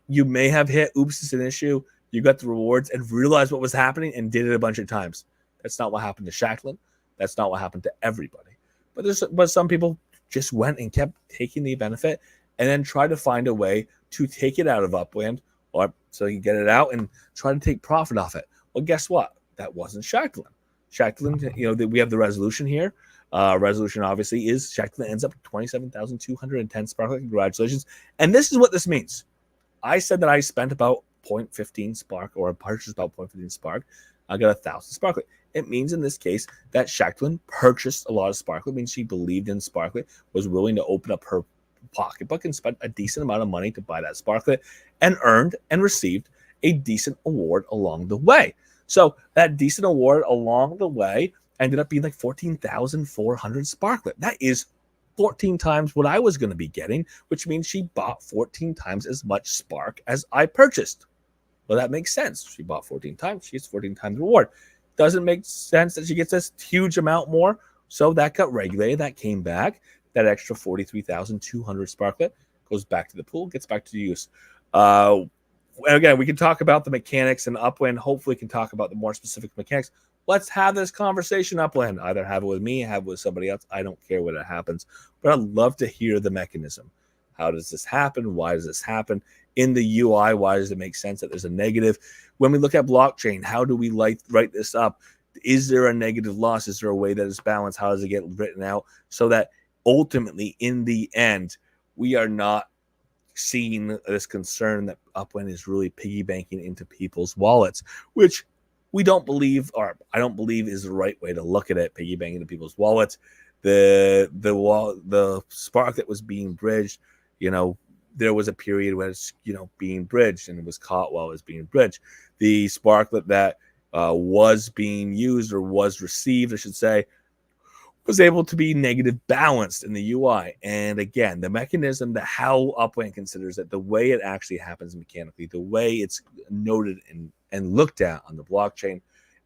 You may have hit, oops, it's an issue. You got the rewards and realized what was happening and did it a bunch of times. That's not what happened to Shacklin. That's not what happened to everybody. But some people just went and kept taking the benefit and then tried to find a way to take it out of Upwind or so you can get it out and try to take profit off it. Well, guess what? That wasn't Shacklin. Shacklin, we have the resolution here. Resolution obviously is Shacklin ends up with 27,210 Sparklet. Congratulations. And this is what this means. I said that I spent about 0.15 Spark or purchased about 0.15 Spark. I got 1,000 Sparklet. It means in this case that Shacklin purchased a lot of Sparklet. It means she believed in Sparklet, was willing to open up her pocketbook and spent a decent amount of money to buy that Sparklet and earned and received a decent award along the way. So that decent award along the way ended up being like 14,400 Sparklet. That is 14 times what I was going to be getting, which means she bought 14 times as much Spark as I purchased. Well, that makes sense. She bought 14 times. She gets 14 times the reward. Doesn't make sense that she gets this huge amount more. So that got regulated. That came back. That extra 43,200 Sparklet goes back to the pool, gets back to use. Again, we can talk about the mechanics and Upwind. Hopefully, can talk about the more specific mechanics. Let's have this conversation, Upwind. Either have it with me, have it with somebody else. I don't care what it happens, but I'd love to hear the mechanism. How does this happen? Why does this happen? In the UI, why does it make sense that there's a negative? When we look at blockchain, how do we write this up? Is there a negative loss? Is there a way that it's balanced? How does it get written out so that ultimately, in the end, we are not seeing this concern that Upwind is really piggy banking into people's wallets, which we don't believe, or I don't believe is the right way to look at it, piggy banking into people's wallets. The Spark that was being bridged, there was a period when it's, being bridged and it was caught while it was being bridged. The Sparklet that was being used or was received, I should say, was able to be negative balanced in the UI. And again, the mechanism, that how Upland considers it, the way it actually happens mechanically, the way it's noted and looked at on the blockchain,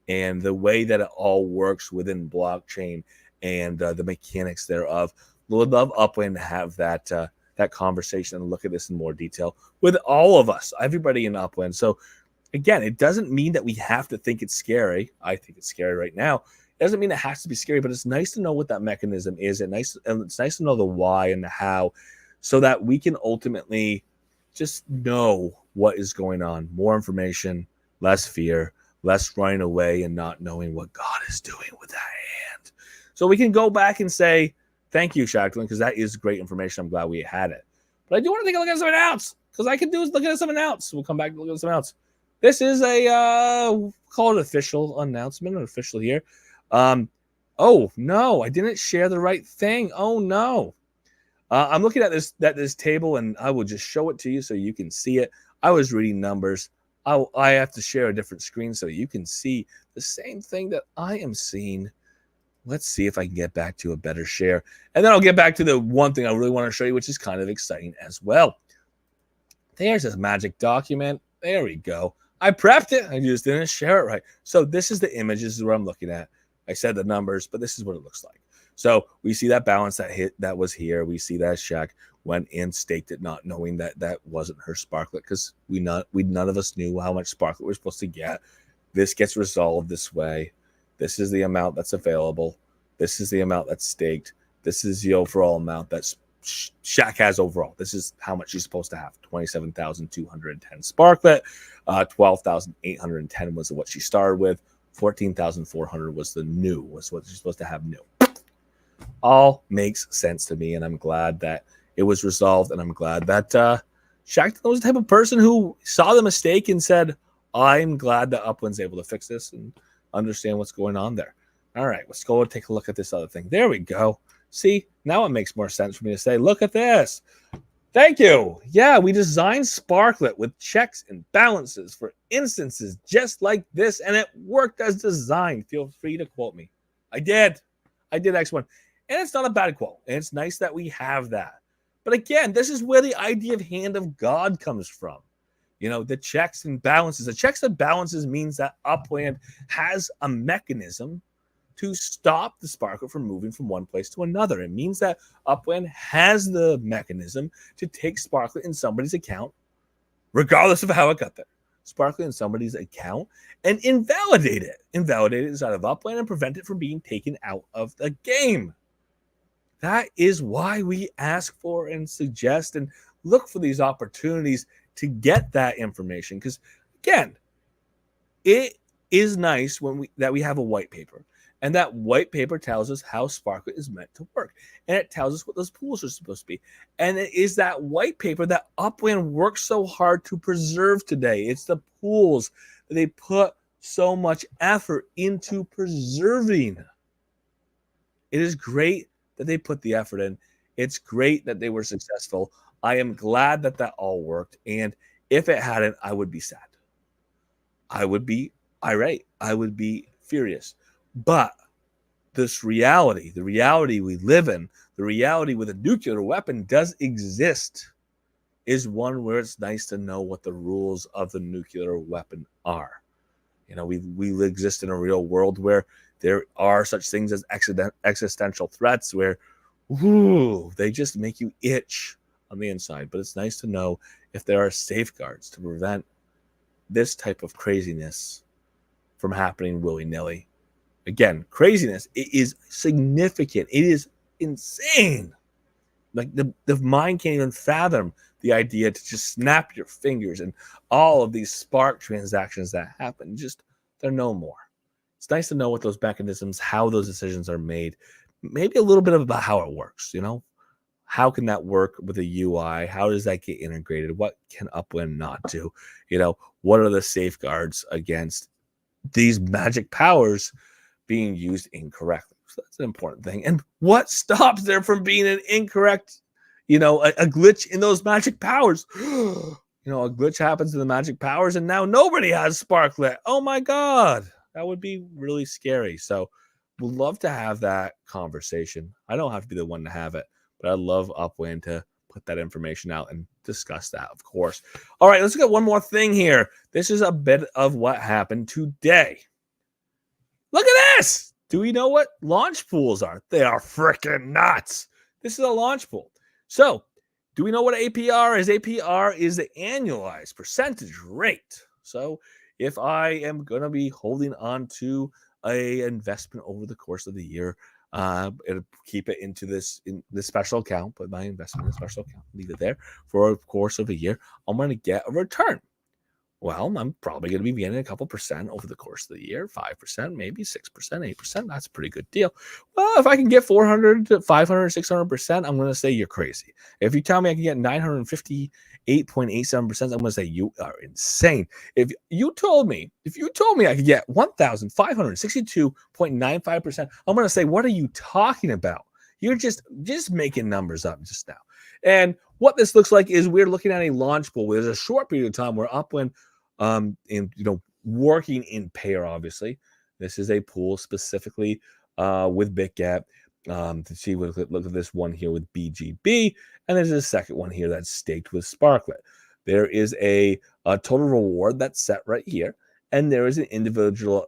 and the way that it all works within blockchain and the mechanics thereof. Would love Upland to have that that conversation and look at this in more detail with all of us, everybody in Upland. So again, it doesn't mean that we have to think it's scary. I think it's scary right now. It doesn't mean it has to be scary, but it's nice to know what that mechanism is, and it's nice to know the why and the how, so that we can ultimately just know what is going on. More information, less fear, less running away and not knowing what God is doing with that hand. So we can go back and say, thank you, Shackling, because that is great information. I'm glad we had it. But I do want to take a look at something else, because I can do is look at something else. We'll come back and look at something else. This is a call it official announcement, or official here. Oh no, I didn't share the right thing. Oh no. I'm looking at this table, and I will just show it to you so you can see it. I was reading numbers. I have to share a different screen so you can see the same thing that I am seeing. Let's see if I can get back to a better share. And then I'll get back to the one thing I really want to show you, which is kind of exciting as well. There's this magic document. There we go. I prepped it. I just didn't share it right. So this is the image. This is what I'm looking at. I said the numbers, but this is what it looks like. So we see that balance that was here. We see that Shaq went in, staked it, not knowing that wasn't her sparklet, because none of us knew how much sparklet we're supposed to get. This gets resolved this way. This is the amount that's available. This is the amount that's staked. This is the overall amount that's Shaq has overall. This is how much she's supposed to have. 27,210 sparklet. 12,810 was what she started with. 14,400 was what she's supposed to have new. All makes sense to me, and I'm glad that it was resolved, and I'm glad that Shaq was the type of person who saw the mistake and said, I'm glad that Upland's able to fix this and understand what's going on there. All right, let's go and take a look at this other thing. There we go. See, now it makes more sense for me to say, look at this. Thank you. Yeah, we designed Sparklet with checks and balances for instances just like this, and it worked as designed. Feel free to quote me. I did X1. And it's not a bad quote. And it's nice that we have that. But again, this is where the idea of hand of God comes from. You know, the checks and balances. The checks and balances means that Upland has a mechanism to stop the Sparklet from moving from one place to another. It means that Upland has the mechanism to take Sparklet in somebody's account, regardless of how it got there. Sparklet in somebody's account and invalidate it inside of Upland and prevent it from being taken out of the game. That is why we ask for and suggest and look for these opportunities to get that information. Because again, it is nice that we have a white paper, and that white paper tells us how Sparklet is meant to work, and it tells us what those pools are supposed to be. And it is that white paper that Upland works so hard to preserve today. It's the pools that they put so much effort into preserving. It is great that they put the effort in. It's great that they were successful. I am glad that all worked. And if it hadn't, I would be sad. I would be irate. I would be furious. But this reality, the reality we live in, the reality with a nuclear weapon does exist, is one where it's nice to know what the rules of the nuclear weapon are. You know, we exist in a real world where there are such things as existential threats where, they just make you itch on the inside. But it's nice to know if there are safeguards to prevent this type of craziness from happening willy-nilly. Again, craziness, it is significant. It is insane. Like the mind can't even fathom the idea to just snap your fingers and all of these spark transactions that happen. Just, they're no more. It's nice to know what those mechanisms, how those decisions are made, maybe a little bit about how it works, you know? How can that work with a UI? How does that get integrated? What can Upland not do? You know, what are the safeguards against these magic powers being used incorrectly? So that's an important thing. And what stops there from being an incorrect, a glitch in those magic powers? A glitch happens in the magic powers, and now nobody has Sparklet. Oh my God, that would be really scary. So would love to have that conversation. I don't have to be the one to have it, but I'd love Upwind to put that information out and discuss that, of course. All right, let's look at one more thing here. This is a bit of what happened today. Look at this. Do we know what launch pools are? They are freaking nuts. This is a launch pool. So, do we know what APR is? APR is the annualized percentage rate. So, if I am going to be holding on to a investment over the course of the year, it'll keep it into this special account, put my investment in a special account, leave it there for a course of a year, I'm going to get a return. Well, I'm probably going to be getting a couple percent over the course of the year, 5%, maybe 6%, 8%. That's a pretty good deal. Well, if I can get 400 to 500, 600%, I'm going to say you're crazy. If you tell me I can get 958.87%, I'm going to say you are insane. If you told me I could get 1,562.95%, I'm going to say, what are you talking about? You're just making numbers up just now. And what this looks like is we're looking at a launch pool. There's a short period of time where Upwind, working in pair, obviously. This is a pool specifically with BitGet. To see, look at this one here with BGB, and there's a second one here that's staked with Sparklet. There is a total reward that's set right here, and there is an individual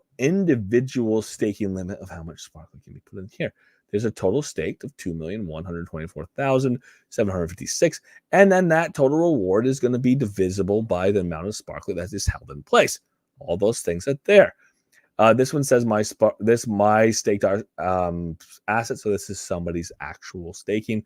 staking limit of how much Sparklet can be put in here. There's a total stake of 2,124,756, and then that total reward is going to be divisible by the amount of Sparklet that is held in place. All those things are there. This one says my staked asset, so this is somebody's actual staking.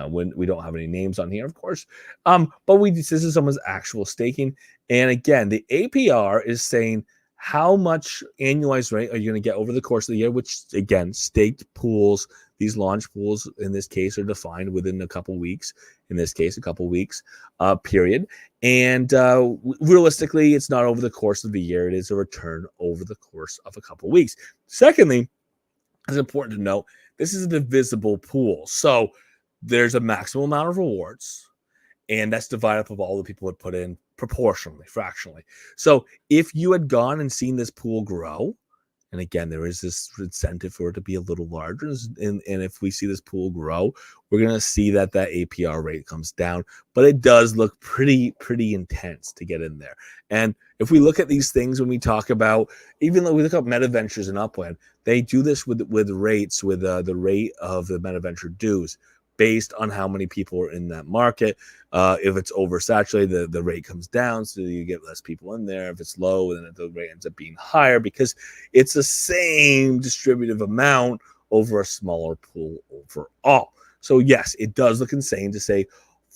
When we don't have any names on here, of course, but this is someone's actual staking. And again, the APR is saying how much annualized rate are you going to get over the course of the year, which, again, staked pools, these launch pools in this case are defined within a couple weeks, in this case, a couple weeks period. And realistically, it's not over the course of the year. It is a return over the course of a couple weeks. Secondly, it's important to note, this is a divisible pool. So there's a maximum amount of rewards, and that's divided up of all the people that put in proportionally, fractionally. So if you had gone and seen this pool grow, and again, there is this incentive for it to be a little larger, and if we see this pool grow, we're going to see that APR rate comes down, but it does look pretty intense to get in there. And if we look at these things, when we talk about, even though we look up MetaVentures and Upwind, they do this with rates, with the rate of the MetaVenture dues, based on how many people are in that market. If it's oversaturated, the rate comes down, so you get less people in there. If it's low, then the rate ends up being higher because it's the same distributive amount over a smaller pool overall. So yes, it does look insane to say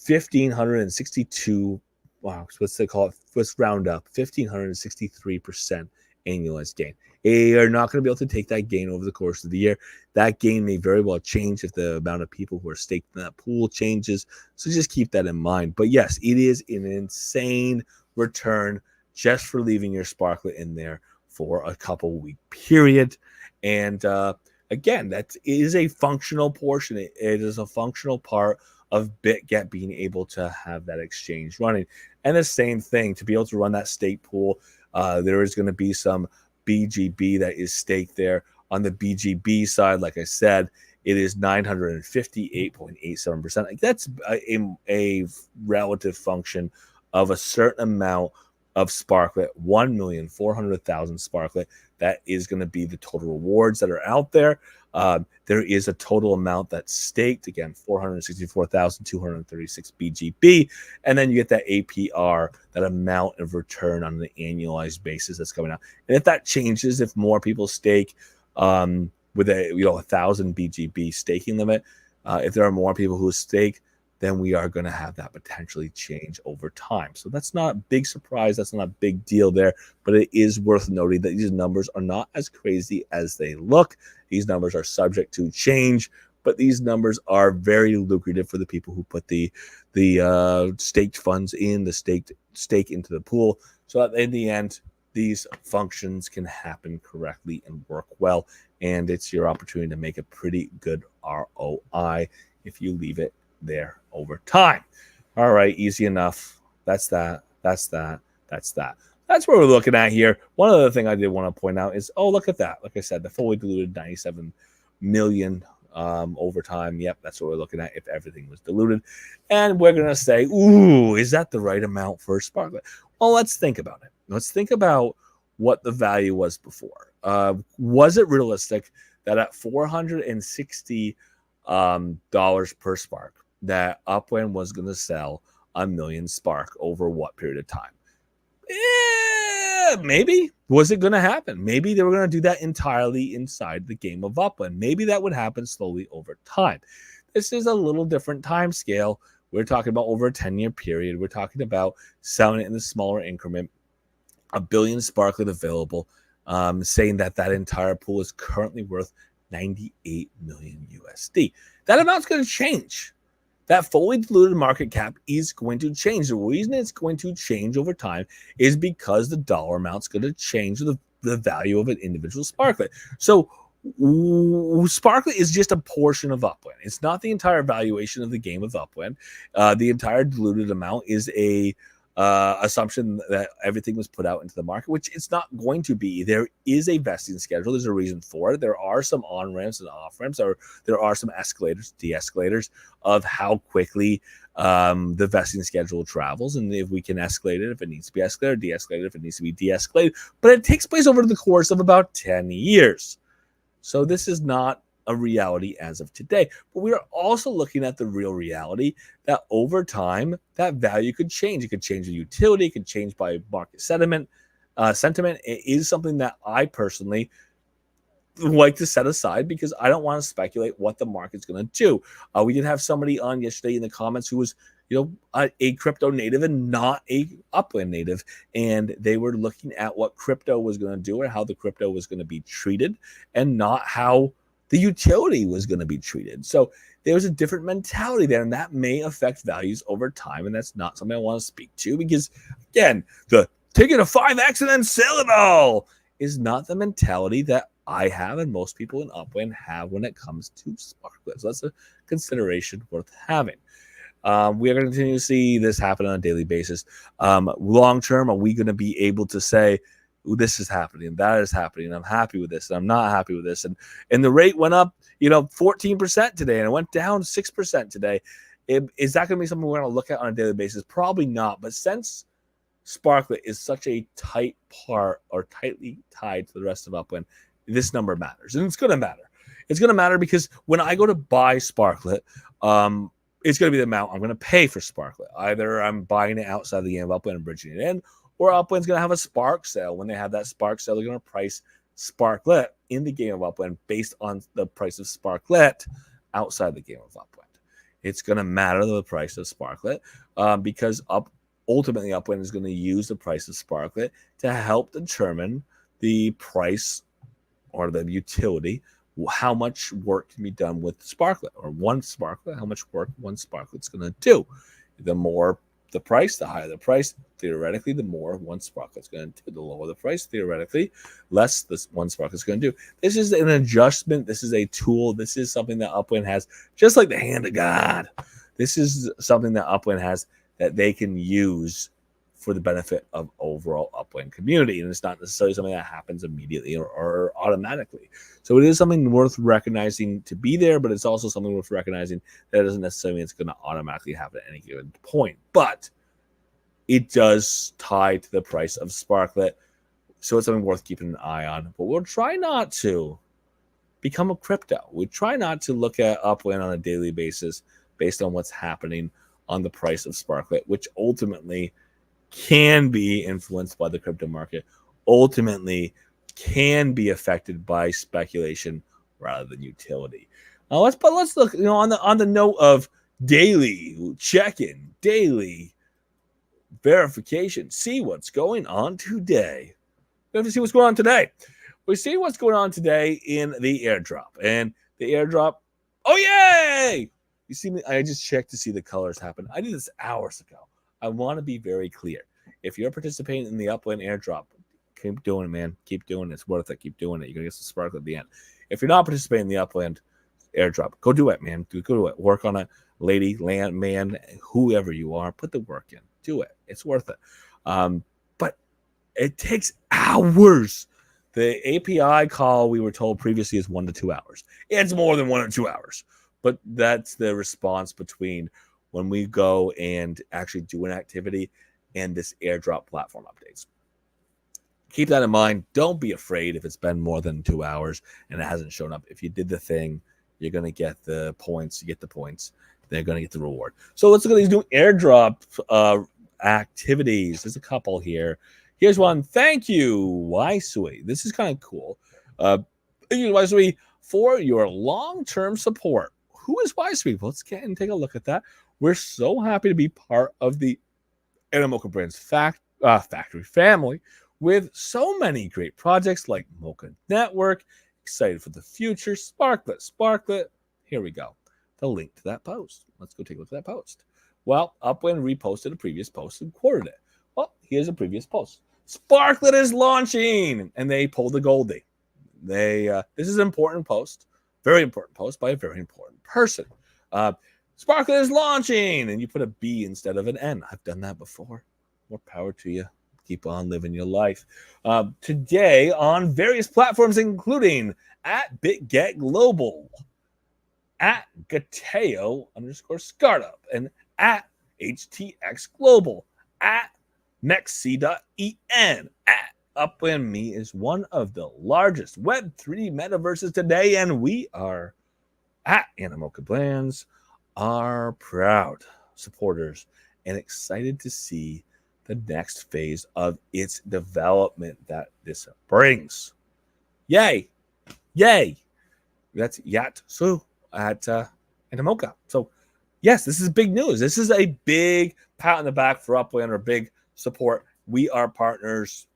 1,562. Wow, what's they call it? Let's round up 1,563% annualized gain. You're not going to be able to take that gain over the course of the year. That gain may very well change if the amount of people who are staked in that pool changes. So just keep that in mind. But yes, it is an insane return just for leaving your Sparklet in there for a couple week period. And again, that is a functional portion. It is a functional part of BitGet being able to have that exchange running. And the same thing, to be able to run that stake pool, there is going to be some BGB that is staked there. On the BGB side, like I said, it is 958.87%. Like that's a relative function of a certain amount of Sparklet, 1,400,000 Sparklet. That is going to be the total rewards that are out there. There is a total amount that's staked, again, 464,236 BGB. And then you get that APR, that amount of return on an annualized basis that's coming out. And if that changes, if more people stake with a 1,000 BGB staking limit, if there are more people who stake, then we are going to have that potentially change over time. So that's not a big surprise. That's not a big deal there, but it is worth noting that these numbers are not as crazy as they look. These numbers are subject to change, but these numbers are very lucrative for the people who put the staked funds in, the stake into the pool, so that in the end, these functions can happen correctly and work well. And it's your opportunity to make a pretty good ROI if you leave it there over time. All right, easy enough. That's that. Let's that's what we're looking at here. One other thing I did want to point out is, oh, look at that. Like I said, the fully diluted 97 million over time. Yep, that's what we're looking at if everything was diluted. And we're going to say, ooh, is that the right amount for Sparklet? Well, let's think about it. Let's think about what the value was before. Was it realistic that at $460 per spark, that Upwind was going to sell 1 million spark over what period of time? Maybe. Was it going to happen? Maybe they were going to do that entirely inside the game of Upland. Maybe that would happen slowly over time. This is a little different time scale. We're talking about over a 10-year period. We're talking about selling it in a smaller increment, 1 billion Sparklet available, saying that that entire pool is currently worth 98 million USD. That amount's going to change. That fully diluted market cap is going to change. The reason it's going to change over time is because the dollar amount's going to change the value of an individual Sparklet. So Sparklet is just a portion of Upwind. It's not the entire valuation of the game of Upwind. The entire diluted amount is a assumption that everything was put out into the market, which it's not going to be. There is a vesting schedule. There's a reason for it. There are some on-ramps and off-ramps, or there are some escalators, de-escalators of how quickly the vesting schedule travels, and if we can escalate it if it needs to be escalated, de-escalated if it needs to be de-escalated. But it takes place over the course of about 10 years. So this is not a reality as of today. But we are also looking at the real reality that over time, that value could change. It could change the utility. It could change by market sentiment. It is something that I personally like to set aside because I don't want to speculate what the market's going to do. We did have somebody on yesterday in the comments who was, a crypto native and not a Upland native, and they were looking at what crypto was going to do or how the crypto was going to be treated, and not how the utility was going to be treated. So there was a different mentality there, and that may affect values over time, and that's not something I want to speak to because, again, the take it a 5x and then sell it all is not the mentality that I have and most people in Upwind have when it comes to Sparklet. So that's a consideration worth having. We are going to continue to see this happen on a daily basis. Long term, are we going to be able to say, this is happening, that is happening, I'm happy with this, and I'm not happy with this, and the rate went up 14% today and it went down 6% today? Is that going to be something we're going to look at on a daily basis? Probably not. But since Sparklet is such a tight part or tightly tied to the rest of Upwind, this number matters, and it's going to matter. It's going to matter because when I go to buy Sparklet, it's going to be the amount I'm going to pay for Sparklet. Either I'm buying it outside the game of Upwind and bridging it in, or Upwind's going to have a spark sale. When they have that spark sale, they're going to price Sparklet in the game of Upwind based on the price of Sparklet outside the game of Upwind. It's going to matter the price of Sparklet because ultimately Upwind is going to use the price of Sparklet to help determine the price or the utility, how much work can be done with Sparklet, or one Sparklet, how much work one Sparklet's going to do. The more the price, the higher the price. Theoretically, the more one Sparklet's going to do. The lower the price, theoretically, less this one Sparklet's going to do. This is an adjustment. This is a tool. This is something that Upwind has, just like the hand of God. This is something that Upwind has that they can use for the benefit of overall Upwind community. And it's not necessarily something that happens immediately or automatically. So it is something worth recognizing to be there, but it's also something worth recognizing that doesn't necessarily mean it's going to automatically happen at any given point. But it does tie to the price of Sparklet. So it's something worth keeping an eye on. But we'll try not to become a crypto. We try not to look at Upwind on a daily basis based on what's happening on the price of Sparklet, which ultimately can be influenced by the crypto market, ultimately can be affected by speculation rather than utility. Let's look, on the note of daily check-in, daily verification, see what's going on today. We have to see what's going on today. We see what's going on today in the airdrop, and the airdrop. Oh yay! You see me? I just checked to see the colors happen. I did this hours ago. I want to be very clear. If you're participating in the Upwind airdrop, keep doing it, man. Keep doing it. It's worth it. Keep doing it. You're going to get some sparkle at the end. If you're not participating in the Upwind airdrop, go do it, man. Go do it. Work on it. Lady, land, man, whoever you are, put the work in. Do it. It's worth it. But It takes hours. The API call we were told previously is 1 to 2 hours. It's more than 1 or 2 hours. But that's the response between when we go and actually do an activity and this airdrop platform updates. Keep that in mind. Don't be afraid if it's been more than 2 hours and it hasn't shown up. If you did the thing, you're going to get the points. You get the points. They're going to get the reward. So let's look at these new airdrop activities. There's a couple here. Here's one. Thank you, Wisui. This is kind of cool. Thank you, Wisui, for your long-term support. Who is Wisui? Let's get and take a look at that. We're so happy to be part of the Animoca Brands factory family with so many great projects like Mocha Network. Excited for the future. Sparklet. Here we go. The link to that post. Let's go take a look at that post. Well, Upwind reposted a previous post and quoted it. Well, here's a previous post. Sparklet is launching, and they pulled the Goldie. This is an important post, very important post by a very important person. Sparklet is launching, and you put a B instead of an N. I've done that before. More power to you. Keep on living your life. Today on various platforms, including at BitGet Global, at Gateo_startup, and at HTX Global, at Nextc.en, at Upwind Me is one of the largest Web3 metaverses today, and we are at Animoca Brands are proud supporters and excited to see the next phase of its development that this brings. Yay! That's Yatsu at Animoca. So, yes, this is big news. This is a big pat on the back for Upwind, or big support. We are partners.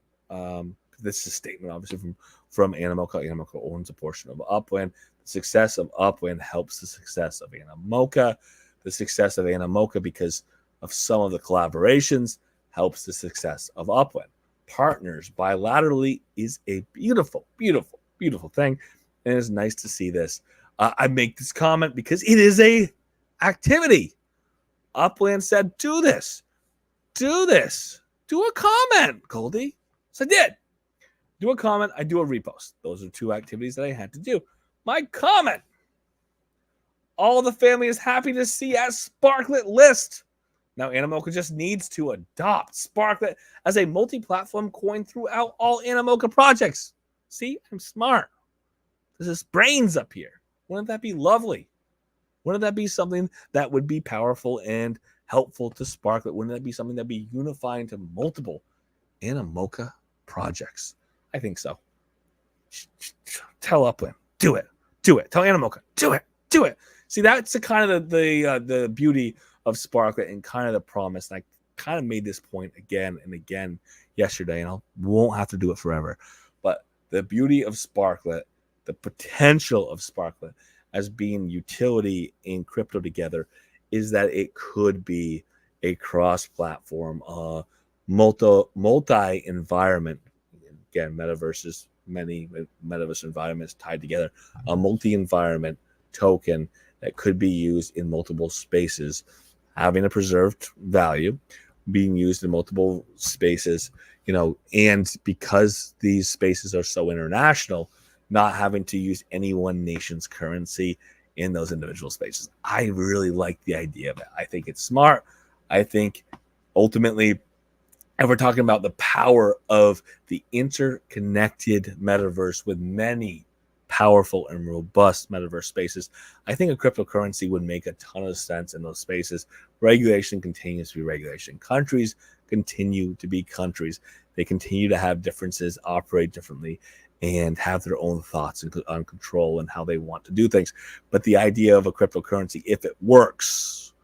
This is a statement, obviously, from Animoca. Animoca owns a portion of Upwind. The success of Upwind helps the success of Animoca. The success of Animoca, because of some of the collaborations, helps the success of Upwind. Partners bilaterally is a beautiful, beautiful, beautiful thing. And it's nice to see this. I make this comment because it is a activity. Upwind said, do this. Do this. Do a comment, Goldie. So I did. Do a comment. I do a repost. Those are two activities that I had to do. My comment. All the family is happy to see at Sparklet list. Now, Animoca just needs to adopt Sparklet as a multi-platform coin throughout all Animoca projects. See, I'm smart. There's this brains up here. Wouldn't that be lovely? Wouldn't that be something that would be powerful and helpful to Sparklet? Wouldn't that be something that would be unifying to multiple Animoca projects? I think so. Tell Upwind. Do it. Do it. Tell Animoca. Do it. Do it. See, that's the kind of the beauty of Sparklet and kind of the promise. And I kind of made this point again and again yesterday, and I won't have to do it forever. But the beauty of Sparklet, the potential of Sparklet as being utility in crypto together, is that it could be a cross-platform, multi-environment. Again, metaverses, many metaverse environments tied together, a multi-environment token that could be used in multiple spaces, having a preserved value, being used in multiple spaces, and because these spaces are so international, not having to use any one nation's currency in those individual spaces. I really like the idea of it. I think it's smart. I think ultimately, and we're talking about the power of the interconnected metaverse with many powerful and robust metaverse spaces, I think a cryptocurrency would make a ton of sense in those spaces. Regulation continues to be regulation. Countries continue to be countries. They continue to have differences, operate differently, and have their own thoughts on control and how they want to do things. But the idea of a cryptocurrency, if it works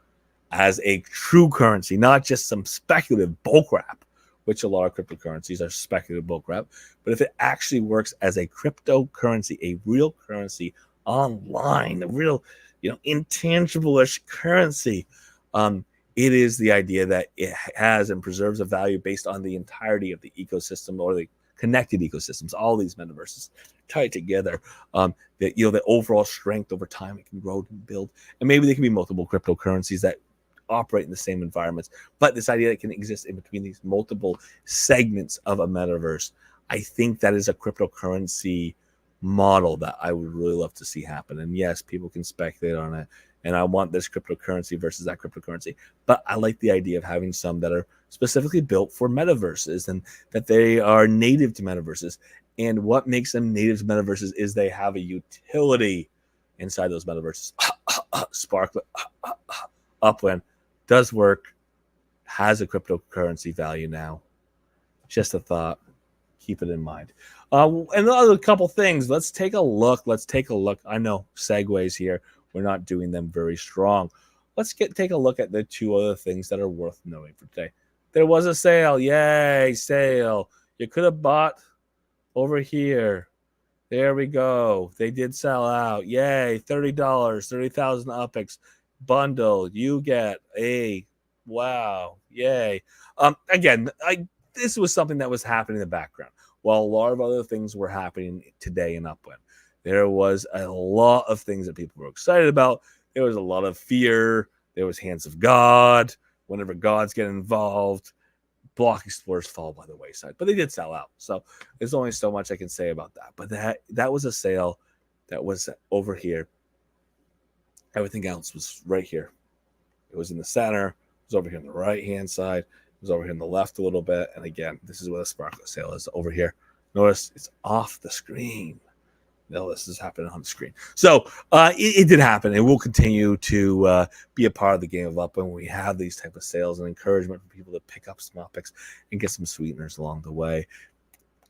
as a true currency, not just some speculative bullcrap, which a lot of cryptocurrencies are speculative bullcrap, but if it actually works as a cryptocurrency, a real currency online, a real, intangible-ish currency, it is the idea that it has and preserves a value based on the entirety of the ecosystem, or the connected ecosystems, all these metaverses tied together, that, the overall strength over time, it can grow and build. And maybe there can be multiple cryptocurrencies that operate in the same environments, but this idea that can exist in between these multiple segments of a metaverse, I think that is a cryptocurrency model that I would really love to see happen. And yes, people can speculate on it. And I want this cryptocurrency versus that cryptocurrency. But I like the idea of having some that are specifically built for metaverses and that they are native to metaverses. And what makes them native to metaverses is they have a utility inside those metaverses. Sparklet, Upland does work, has a cryptocurrency value now. Just a thought. Keep it in mind. And another couple things. Let's take a look. I know segues here. We're not doing them very strong. Let's take a look at the two other things that are worth knowing for today. There was a sale. Yay, sale. You could have bought over here. There we go. They did sell out. Yay, $30, 30,000 UPX bundle. You get a wow. Yay. Again, this was something that was happening in the background while a lot of other things were happening today in Upland. There was a lot of things that people were excited about. There was a lot of fear. There was hands of God. Whenever gods get involved, block explorers fall by the wayside. But they did sell out. So there's only so much I can say about that. But that was a sale that was over here. Everything else was right here. It was in the center. It was over here on the right-hand side. It was over here on the left a little bit. And again, this is what a sparklet sale is over here. Notice it's off the screen. No, this is happening on the screen. So it did happen. It will continue to be a part of the game of Up when we have these type of sales and encouragement for people to pick up some UPX and get some sweeteners along the way.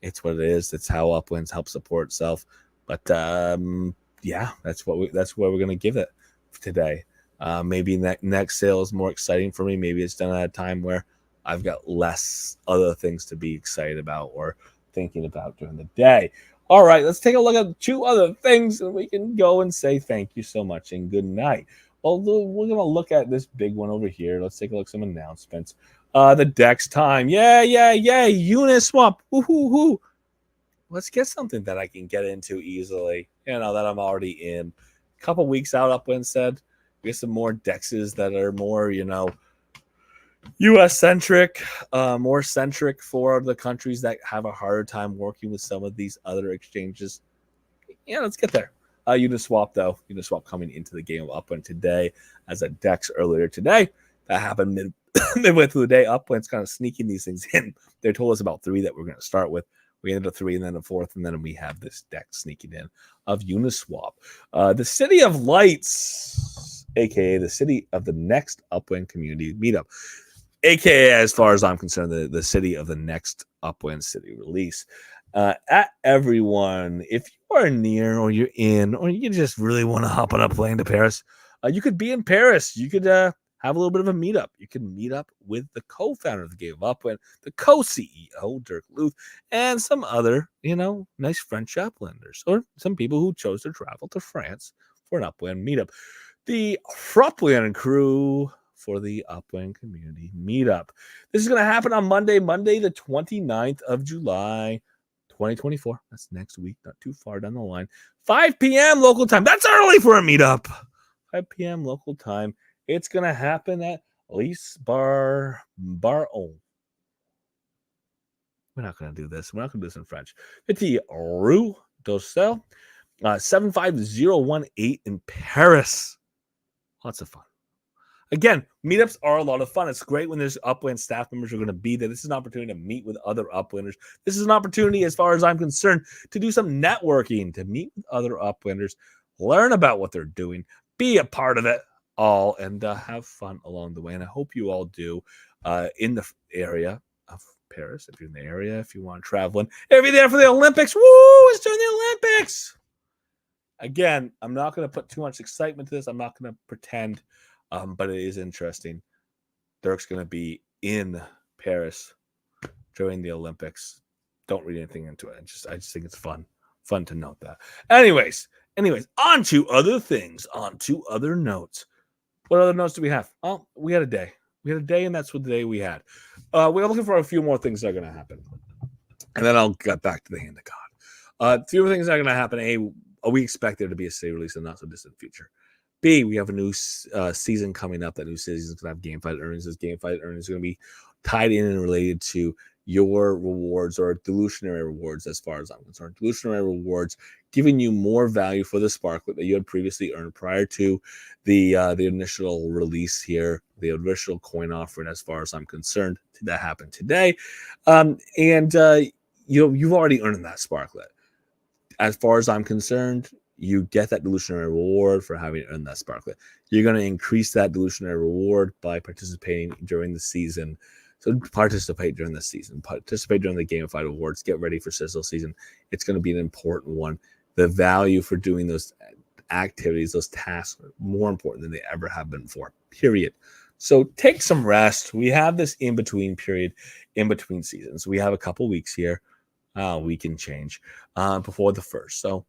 It's what it is. That's how Uplands help support itself. But yeah, that's what we're going to give it today. Maybe next sale is more exciting for me. Maybe it's done at a time where I've got less other things to be excited about or thinking about during the day. All right, let's take a look at two other things and we can go and say thank you so much and good night. Well, we're going to look at this big one over here. Let's take a look at some announcements. The DEX time. Yeah. Uniswap. Woo-hoo-hoo. Let's get something that I can get into easily. You know, that I'm already in. A couple weeks out, Upland said, we get some more DEXs that are more, U.S. centric, more centric for the countries that have a harder time working with some of these other exchanges. Yeah, let's get there. Uniswap, though. Uniswap coming into the game of Upland today as a DEX earlier today. That happened midway through the day. Upland's kind of sneaking these things in. They told us about 3 that we're going to start with. We ended up 3 and then a 4th, and then we have this DEX sneaking in of Uniswap. The City of Lights, a.k.a. the city of the next Upland community meetup. AKA, as far as I'm concerned, the city of the next Upland city release. At everyone, if you are near or you're in, or you just really want to hop on a plane to Paris, you could be in Paris. You could have a little bit of a meetup. You can meet up with the co-founder of the game of Upland, the co-CEO, Dirk Luth, and some other, nice French Uplanders, or some people who chose to travel to France for an Upland meetup. The Upland crew for the Upland Community Meetup. This is going to happen on Monday the 29th of July, 2024. That's next week, not too far down the line. 5 p.m. local time. That's early for a meetup. 5 p.m. local time. It's going to happen at Lise Baron. We're not going to do this. We're not going to do this in French. Petit Rue d'Orsel, 75018 in Paris. Lots of fun. Again, meetups are a lot of fun. It's great when there's Upland staff members who are going to be there. This is an opportunity to meet with other Uplanders. This is an opportunity, as far as I'm concerned, to do some networking, to meet with other Uplanders, learn about what they're doing, be a part of it all, and have fun along the way. And I hope you all do in the area of Paris. If you're in the area, if you want to travel in, if you're there for the Olympics, woo, it's during the Olympics. Again, I'm not going to put too much excitement to this. I'm not going to pretend. But it is interesting. Dirk's going to be in Paris during the Olympics. Don't read anything into it. I just think it's fun to note that. Anyways, on to other things, on to other notes. What other notes do we have? Oh, we had a day. And that's what the day we had. We're looking for a few more things that are going to happen. And then I'll get back to the hand of God. A few things that are going to happen. We expect there to be a city release in the not so distant future. B, we have a new season coming up. That new season is going to have game fight earnings. Those game fight earnings are going to be tied in and related to your rewards or dilutionary rewards, as far as I'm concerned. Dilutionary rewards giving you more value for the sparklet that you had previously earned prior to the initial release here, the initial coin offering, as far as I'm concerned. That happened today. You've already earned that sparklet. As far as I'm concerned, you get that dilutionary reward for having earned that sparklet. You're going to increase that dilutionary reward by participating during the season. So participate during the season. Participate during the gamified awards. Get ready for Sizzle season. It's going to be an important one. The value for doing those activities, those tasks, are more important than they ever have been before, period. So take some rest. We have this in-between period, in between seasons. We have a couple weeks here. We can change before the first. So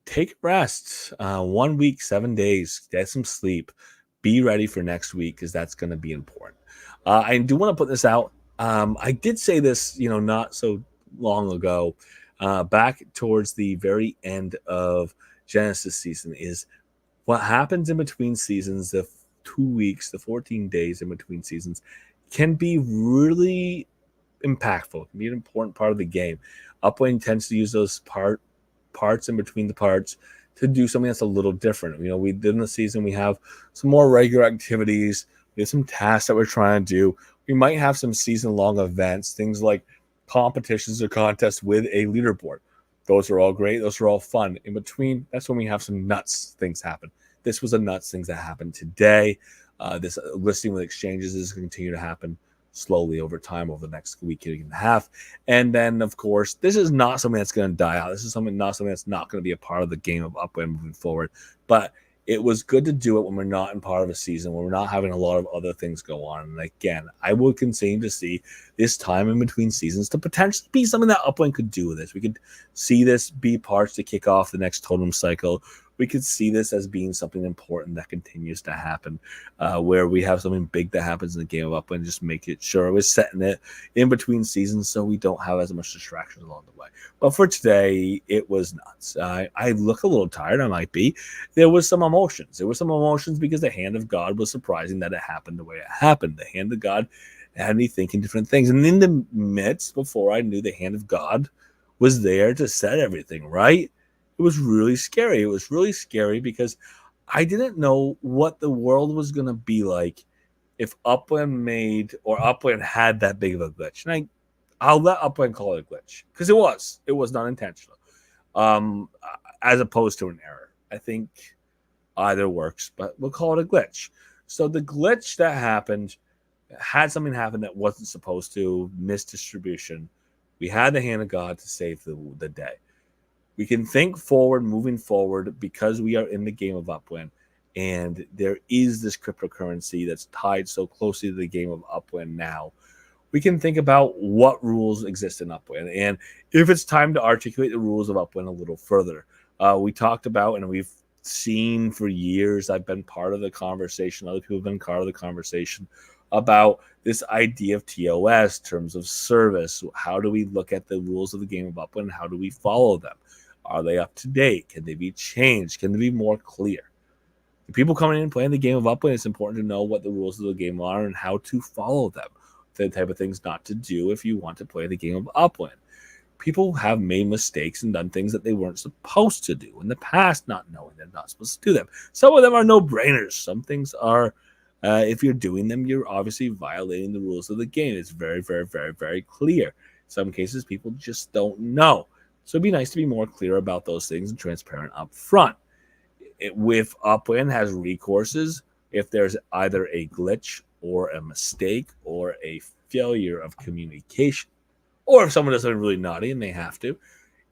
take rest. 1 week, 7 days. Get some sleep. Be ready for next week because that's going to be important. I do want to put this out. I did say this, not so long ago, back towards the very end of Genesis season, is what happens in between seasons, the 2 weeks, the 14 days in between seasons, can be really impactful. It can be an important part of the game. Upwing tends to use those parts in between the parts to do something that's a little different. We did in the season, we have some more regular activities. We have some tasks that we're trying to do. We might have some season-long events, things like competitions or contests with a leaderboard. Those are all great. Those are all fun. In between, that's when we have some nuts things happen. This was a nuts things that happened today. This listing with exchanges is going to continue to happen slowly over time over the next week and a half. And then, of course, this is not something that's going to die out. This is not something that's not going to be a part of the game of Upwind moving forward. But it was good to do it when we're not in part of a season, when we're not having a lot of other things go on. And again, I will continue to see this time in between seasons to potentially be something that Upwind could do with this. We could see this be parts to kick off the next totem cycle. We could see this as being something important that continues to happen, where we have something big that happens in the game of Upwind, just make it sure we're setting it in between seasons so we don't have as much distractions along the way. But for today, it was nuts. I look a little tired. I might be. There was some emotions. There were some emotions because the hand of God was surprising that it happened the way it happened. The hand of God had me thinking different things. And in the midst, before I knew the hand of God was there to set everything right, it was really scary. It was really scary because I didn't know what the world was going to be like if Upwind had that big of a glitch. And I'll let Upwind call it a glitch because it was not intentional, as opposed to an error. I think either works, but we'll call it a glitch. So the glitch that happened had something happen that wasn't supposed to, misdistribution. We had the hand of God to save the day. We can think forward, moving forward, because we are in the game of Upwind, and there is this cryptocurrency that's tied so closely to the game of Upwind now. We can think about what rules exist in Upwind, and if it's time to articulate the rules of Upwind a little further. We talked about, and we've seen for years, I've been part of the conversation, other people have been part of the conversation about this idea of TOS, terms of service. How do we look at the rules of the game of Upwind? How do we follow them? Are they up to date? Can they be changed? Can they be more clear? The people coming in and playing the game of Upwind, it's important to know what the rules of the game are and how to follow them. The type of things not to do if you want to play the game of Upwind. People have made mistakes and done things that they weren't supposed to do in the past, not knowing they're not supposed to do them. Some of them are no-brainers. Some things are, if you're doing them, you're obviously violating the rules of the game. It's very, very, very, very clear. In some cases, people just don't know. So it'd be nice to be more clear about those things and transparent up front. With Upwind has recourses if there's either a glitch or a mistake or a failure of communication, or if someone does something really naughty and they have to.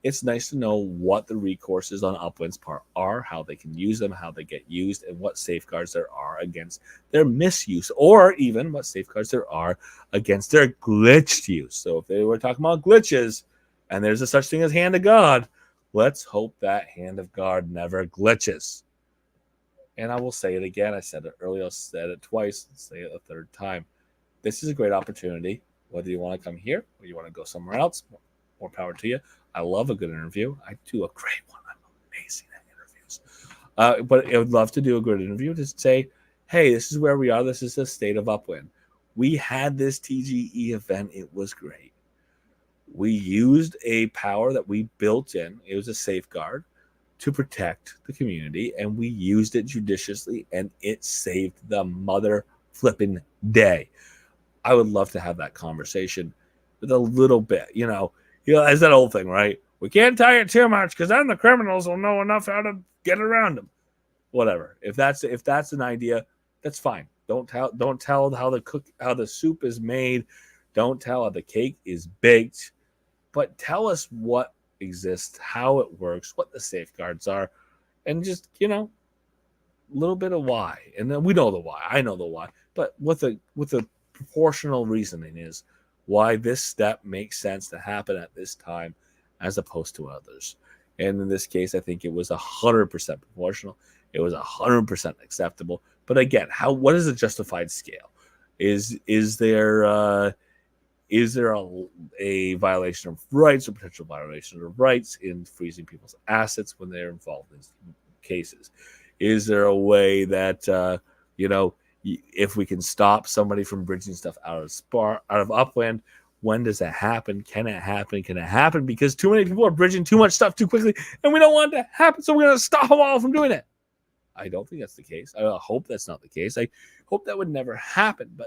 It's nice to know what the recourses on Upwind's part are, how they can use them, how they get used, and what safeguards there are against their misuse, or even what safeguards there are against their glitched use. So if they were talking about glitches, and there's a such thing as hand of God, let's hope that hand of God never glitches. And I will say it again. I said it earlier. I said it twice. I'll say it a third time. This is a great opportunity. Whether you want to come here or you want to go somewhere else, more power to you. I love a good interview. I do a great one. I'm amazing at interviews. But I would love to do a good interview to say, hey, this is where we are. This is the state of Upland. We had this TGE event. It was great. We used a power that we built in. It was a safeguard to protect the community, and we used it judiciously, and it saved the mother flipping day. I would love to have that conversation with a little bit, as that old thing, right? We can't tie it too much because then the criminals will know enough how to get around them. Whatever. If that's an idea, that's fine. Don't tell how the soup is made. Don't tell how the cake is baked. But tell us what exists, how it works, what the safeguards are, and just a little bit of why. And then we know the why. I know the why. But with a proportional reasoning is why this step makes sense to happen at this time as opposed to others. And in this case, I think it was 100% proportional. It was 100% acceptable. But again, what is a justified scale? Is there a violation of rights or potential violation of rights in freezing people's assets when they're involved in these cases? Is there a way that if we can stop somebody from bridging stuff out of Upland? When does that happen? Can it happen? Can it happen? Because too many people are bridging too much stuff too quickly, and we don't want it to happen, so we're going to stop them all from doing it. I don't think that's the case. I hope that's not the case. I hope that would never happen. But,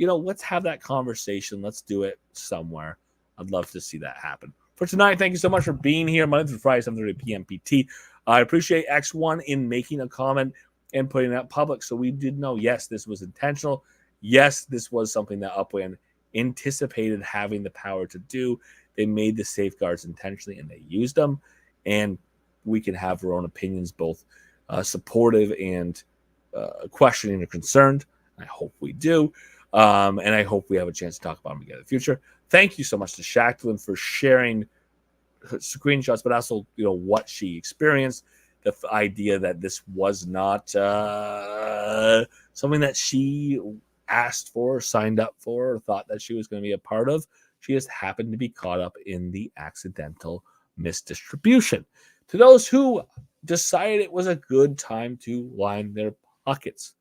let's have that conversation. Let's do it somewhere. I'd love to see that happen. For tonight, thank you so much for being here. Monday through Friday, 7:30 p.m. PT. I appreciate X1 in making a comment and putting that public, so we did know, yes, this was intentional. Yes, this was something that Upland anticipated having the power to do. They made the safeguards intentionally, and they used them. And we can have our own opinions, both supportive and questioning or concerned. I hope we do. And I hope we have a chance to talk about them again in the future. Thank you so much to Shacklin for sharing her screenshots, but also, what she experienced. The idea that this was not something that she asked for, signed up for, or thought that she was going to be a part of. She just happened to be caught up in the accidental misdistribution. To those who decided it was a good time to line their pockets,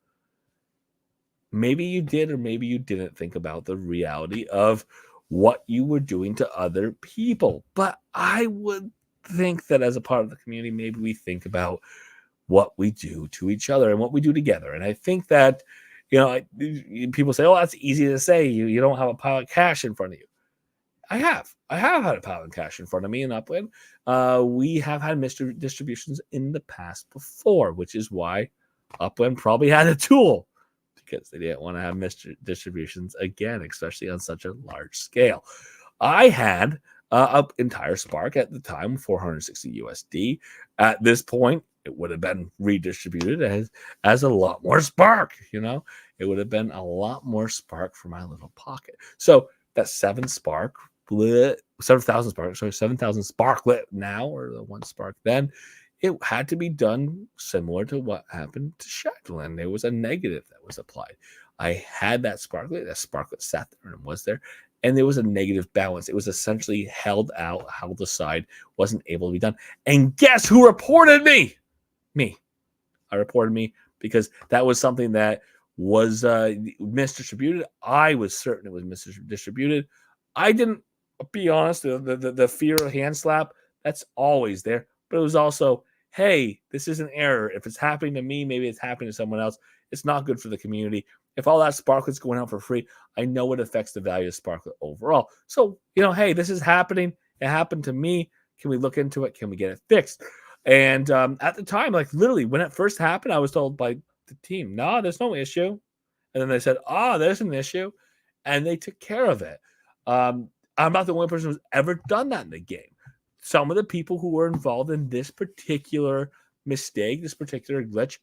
maybe you did or maybe you didn't think about the reality of what you were doing to other people. But I would think that as a part of the community, maybe we think about what we do to each other and what we do together. And I think that, people say, oh, that's easy to say. You don't have a pile of cash in front of you. I have had a pile of cash in front of me in Upland. We have had misdistributions in the past before, which is why Upland probably had a tool, because they didn't want to have misdistributions again, especially on such a large scale. I had an entire Spark at the time, 460 USD. At this point, it would have been redistributed as a lot more Spark. It would have been a lot more Spark for my little pocket. So that 7,000 Spark lit now, or the 1 Spark then, it had to be done similar to what happened to Shacklin. There was a negative that was applied. I had that Sparklet sat there and was there, and there was a negative balance. It was essentially held aside, wasn't able to be done. And guess who reported me? Me. I reported me because that was something that was misdistributed. I was certain it was misdistributed. I didn't, be honest, the fear of hand slap, that's always there. But it was also, hey, this is an error. If it's happening to me, maybe it's happening to someone else. It's not good for the community. If all that Sparklet's going out for free, I know it affects the value of Sparklet overall. So, hey, this is happening. It happened to me. Can we look into it? Can we get it fixed? And at the time, like literally when it first happened, I was told by the team, no, there's no issue. And then they said, there's an issue. And they took care of it. I'm not the only person who's ever done that in the game. Some of the people who were involved in this particular mistake, this particular glitch,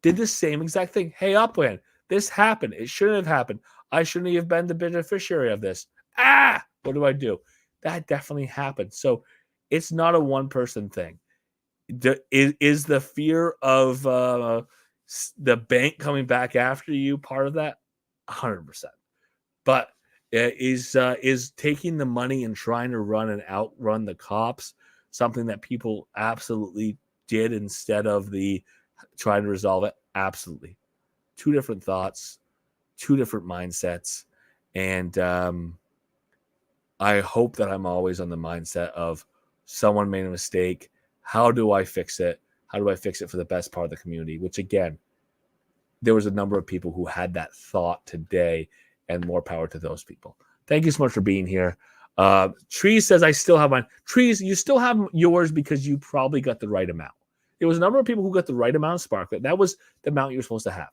did the same exact thing. Hey, Upland, this happened. It shouldn't have happened. I shouldn't have been the beneficiary of this. What do I do? That definitely happened. So it's not a one-person thing. Is the fear of the bank coming back after you part of that? 100%. But is taking the money and trying to run and outrun the cops something that people absolutely did instead of the trying to resolve it? Absolutely. Two different thoughts, two different mindsets. And I hope that I'm always on the mindset of someone made a mistake. How do I fix it? How do I fix it for the best part of the community? Which, again, there was a number of people who had that thought today, and more power to those people. Thank you so much for being here. Trees says, I still have mine. Trees, you still have yours because you probably got the right amount. There was a number of people who got the right amount of sparklet. That was the amount you were supposed to have.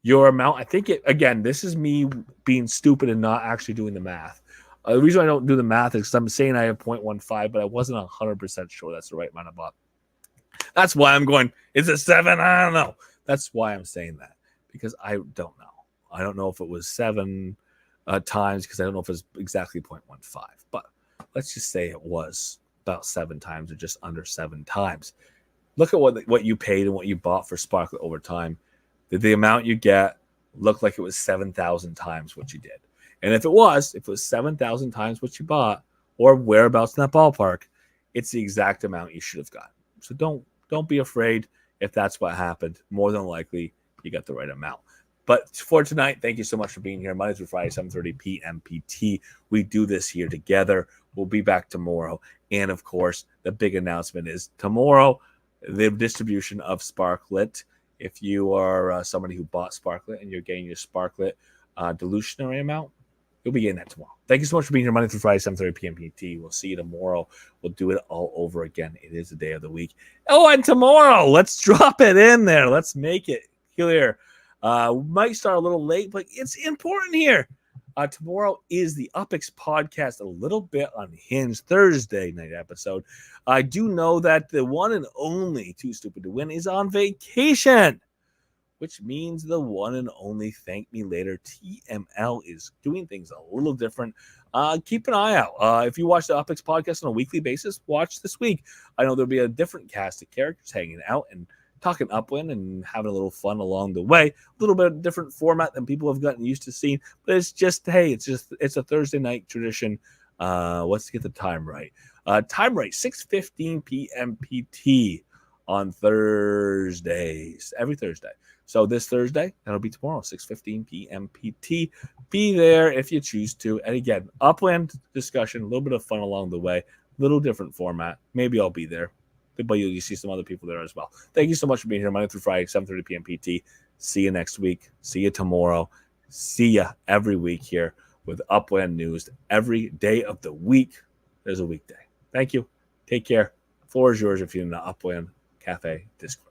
Your amount, I think again, this is me being stupid and not actually doing the math. The reason I don't do the math is because I'm saying I have 0.15, but I wasn't 100% sure that's the right amount of bot. That's why I'm going, is it 7? I don't know. That's why I'm saying that, because I don't know. I don't know if it was 7 times, because I don't know if it was exactly 0.15. But let's just say it was about 7 times, or just under 7 times. Look at what you paid and what you bought for Sparklet over time. Did the amount you get look like it was 7,000 times what you did? And if it was 7,000 times what you bought, or whereabouts in that ballpark, it's the exact amount you should have gotten. So don't be afraid if that's what happened. More than likely, you got the right amount. But for tonight, thank you so much for being here. Monday through Friday, 7:30 p.m. PT. We do this here together. We'll be back tomorrow. And, of course, the big announcement is tomorrow, the distribution of Sparklet. If you are somebody who bought Sparklet and you're getting your Sparklet dilutionary amount, you'll be getting that tomorrow. Thank you so much for being here Monday through Friday, 7:30 p.m. PT. We'll see you tomorrow. We'll do it all over again. It is the day of the week. Oh, and tomorrow, let's drop it in there. Let's make it clear. Might start a little late, but it's important here. Tomorrow is the UpX podcast, a little bit unhinged Thursday night episode. I do know that the one and only Too Stupid to Win is on vacation, which means the one and only Thank Me Later TML is doing things a little different. Keep an eye out. If you watch the UpX podcast on a weekly basis, watch this week. I know there'll be a different cast of characters hanging out and talking Upwind and having a little fun along the way. A little bit of different format than people have gotten used to seeing, but it's just, hey, it's a Thursday night tradition. Let's get the time right. Time right, 6:15 p.m. PT on Thursdays, every Thursday. So this Thursday, that'll be tomorrow, 6:15 p.m. PT. Be there if you choose to. And again, Upland discussion, a little bit of fun along the way, little different format. Maybe I'll be there, but you see some other people there as well. Thank you so much for being here Monday through Friday, 7:30 p.m. PT. See you next week. See you tomorrow. See you every week here with Upland News. Every day of the week, there's a weekday. Thank you. Take care. Floor is yours if you're in the Upland Cafe Discord.